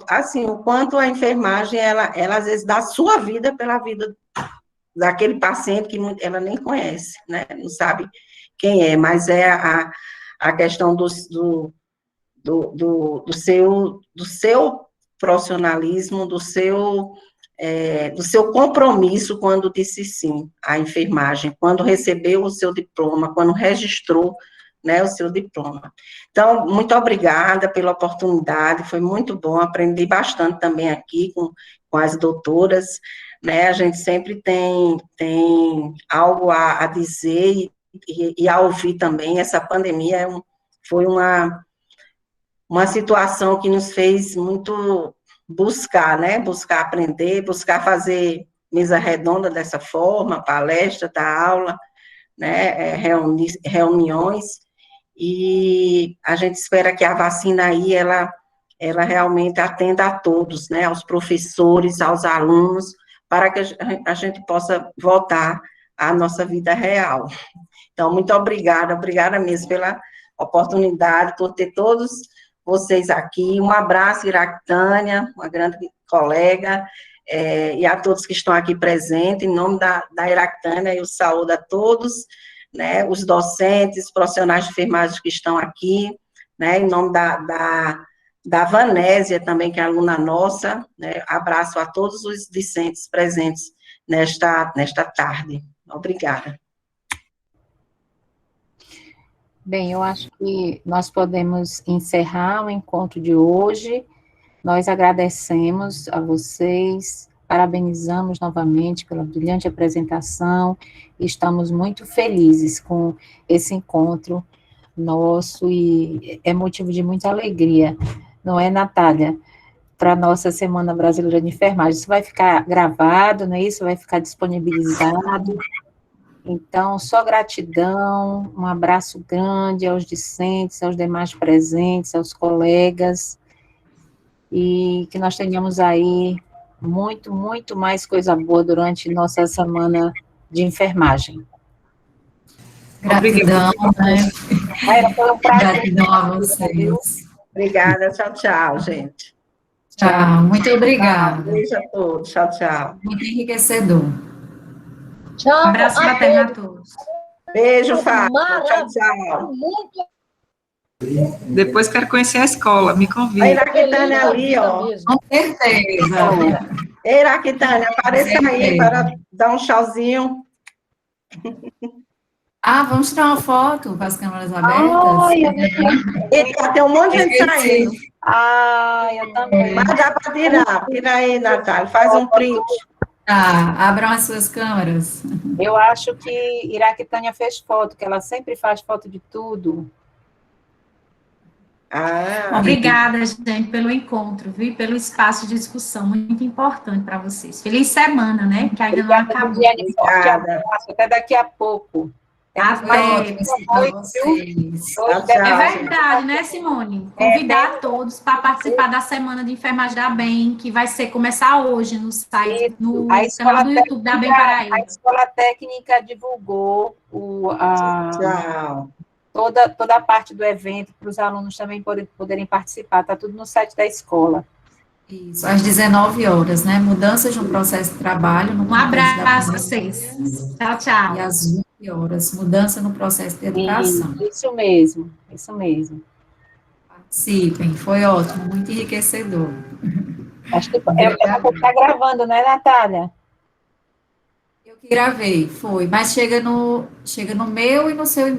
assim, o quanto a enfermagem, ela às vezes dá a sua vida pela vida daquele paciente que ela nem conhece, né? Não sabe quem é, mas é a questão do seu profissionalismo, do seu compromisso quando disse sim à enfermagem, quando recebeu o seu diploma, quando registrou, né, o seu diploma. Então, muito obrigada pela oportunidade, foi muito bom, aprendi bastante também aqui com as doutoras, né, a gente sempre tem algo a dizer e a ouvir também. Essa pandemia foi uma situação que nos fez muito buscar, né, buscar aprender, buscar fazer mesa redonda dessa forma, palestra, dar aula, né, reuniões, e a gente espera que a vacina aí, ela realmente atenda a todos, né, aos professores, aos alunos, para que a gente possa voltar à nossa vida real. Então, muito obrigada mesmo pela oportunidade, por ter todos vocês aqui. Um abraço, Iractânia, uma grande colega, e a todos que estão aqui presentes. Em nome da Iractânia, eu saúdo a todos, né, os docentes, profissionais de enfermagem que estão aqui, né, em nome da Vanésia também, que é aluna nossa, né, abraço a todos os discentes presentes nesta tarde. Obrigada. Bem, eu acho que nós podemos encerrar o encontro de hoje. Nós agradecemos a vocês, parabenizamos novamente pela brilhante apresentação, e estamos muito felizes com esse encontro nosso, e é motivo de muita alegria, não é, Natália? Para a nossa Semana Brasileira de Enfermagem. Isso vai ficar gravado, não é isso? Vai ficar disponibilizado. Então, só gratidão, um abraço grande aos discentes, aos demais presentes, aos colegas, e que nós tenhamos aí muito, muito mais coisa boa durante nossa semana de enfermagem. Gratidão, né? Foi um prazer. Gratidão a vocês. Obrigada, tchau, gente. Tchau, muito obrigada. Beijo a todos, tchau. Muito enriquecedor. Tchau. Abraço fraterno a todos. Beijo, Fábio. Tchau. Depois quero conhecer a escola, me A convida. Iraquitânia ali, ó. Com certeza. Iraquitânia, apareça aí para dar um tchauzinho. Ah, vamos tirar uma foto com as câmeras abertas? Eita, tem um monte de gente saindo. Eu também. Mas dá para tirar. Tira aí, Natália. Faz um print. Tá, abram as suas câmeras. Eu acho que Iraquitânia fez foto, que ela sempre faz foto de tudo. Obrigada, gente, pelo encontro, viu? E pelo espaço de discussão, muito importante para vocês. Feliz semana, né? Que ainda não acabou. Obrigada. Até daqui a pouco. Até vocês. É verdade, né, Simone? Convidar todos para participar da Semana de Enfermagem da BEM, que vai começar hoje no site, no canal do YouTube da BEM Paraíba. A Escola Técnica divulgou toda a parte do evento, para os alunos também poderem participar, está tudo no site da escola. Isso, às 19 horas, né? Mudança de um processo de trabalho. Um abraço a vocês. Tchau, tchau. E às 20 horas, mudança no processo de educação. Isso mesmo, isso mesmo. Participem, foi ótimo, muito enriquecedor. Acho que está gravando, né, Natália? Eu que gravei, foi, mas chega no meu e no seu e-mail.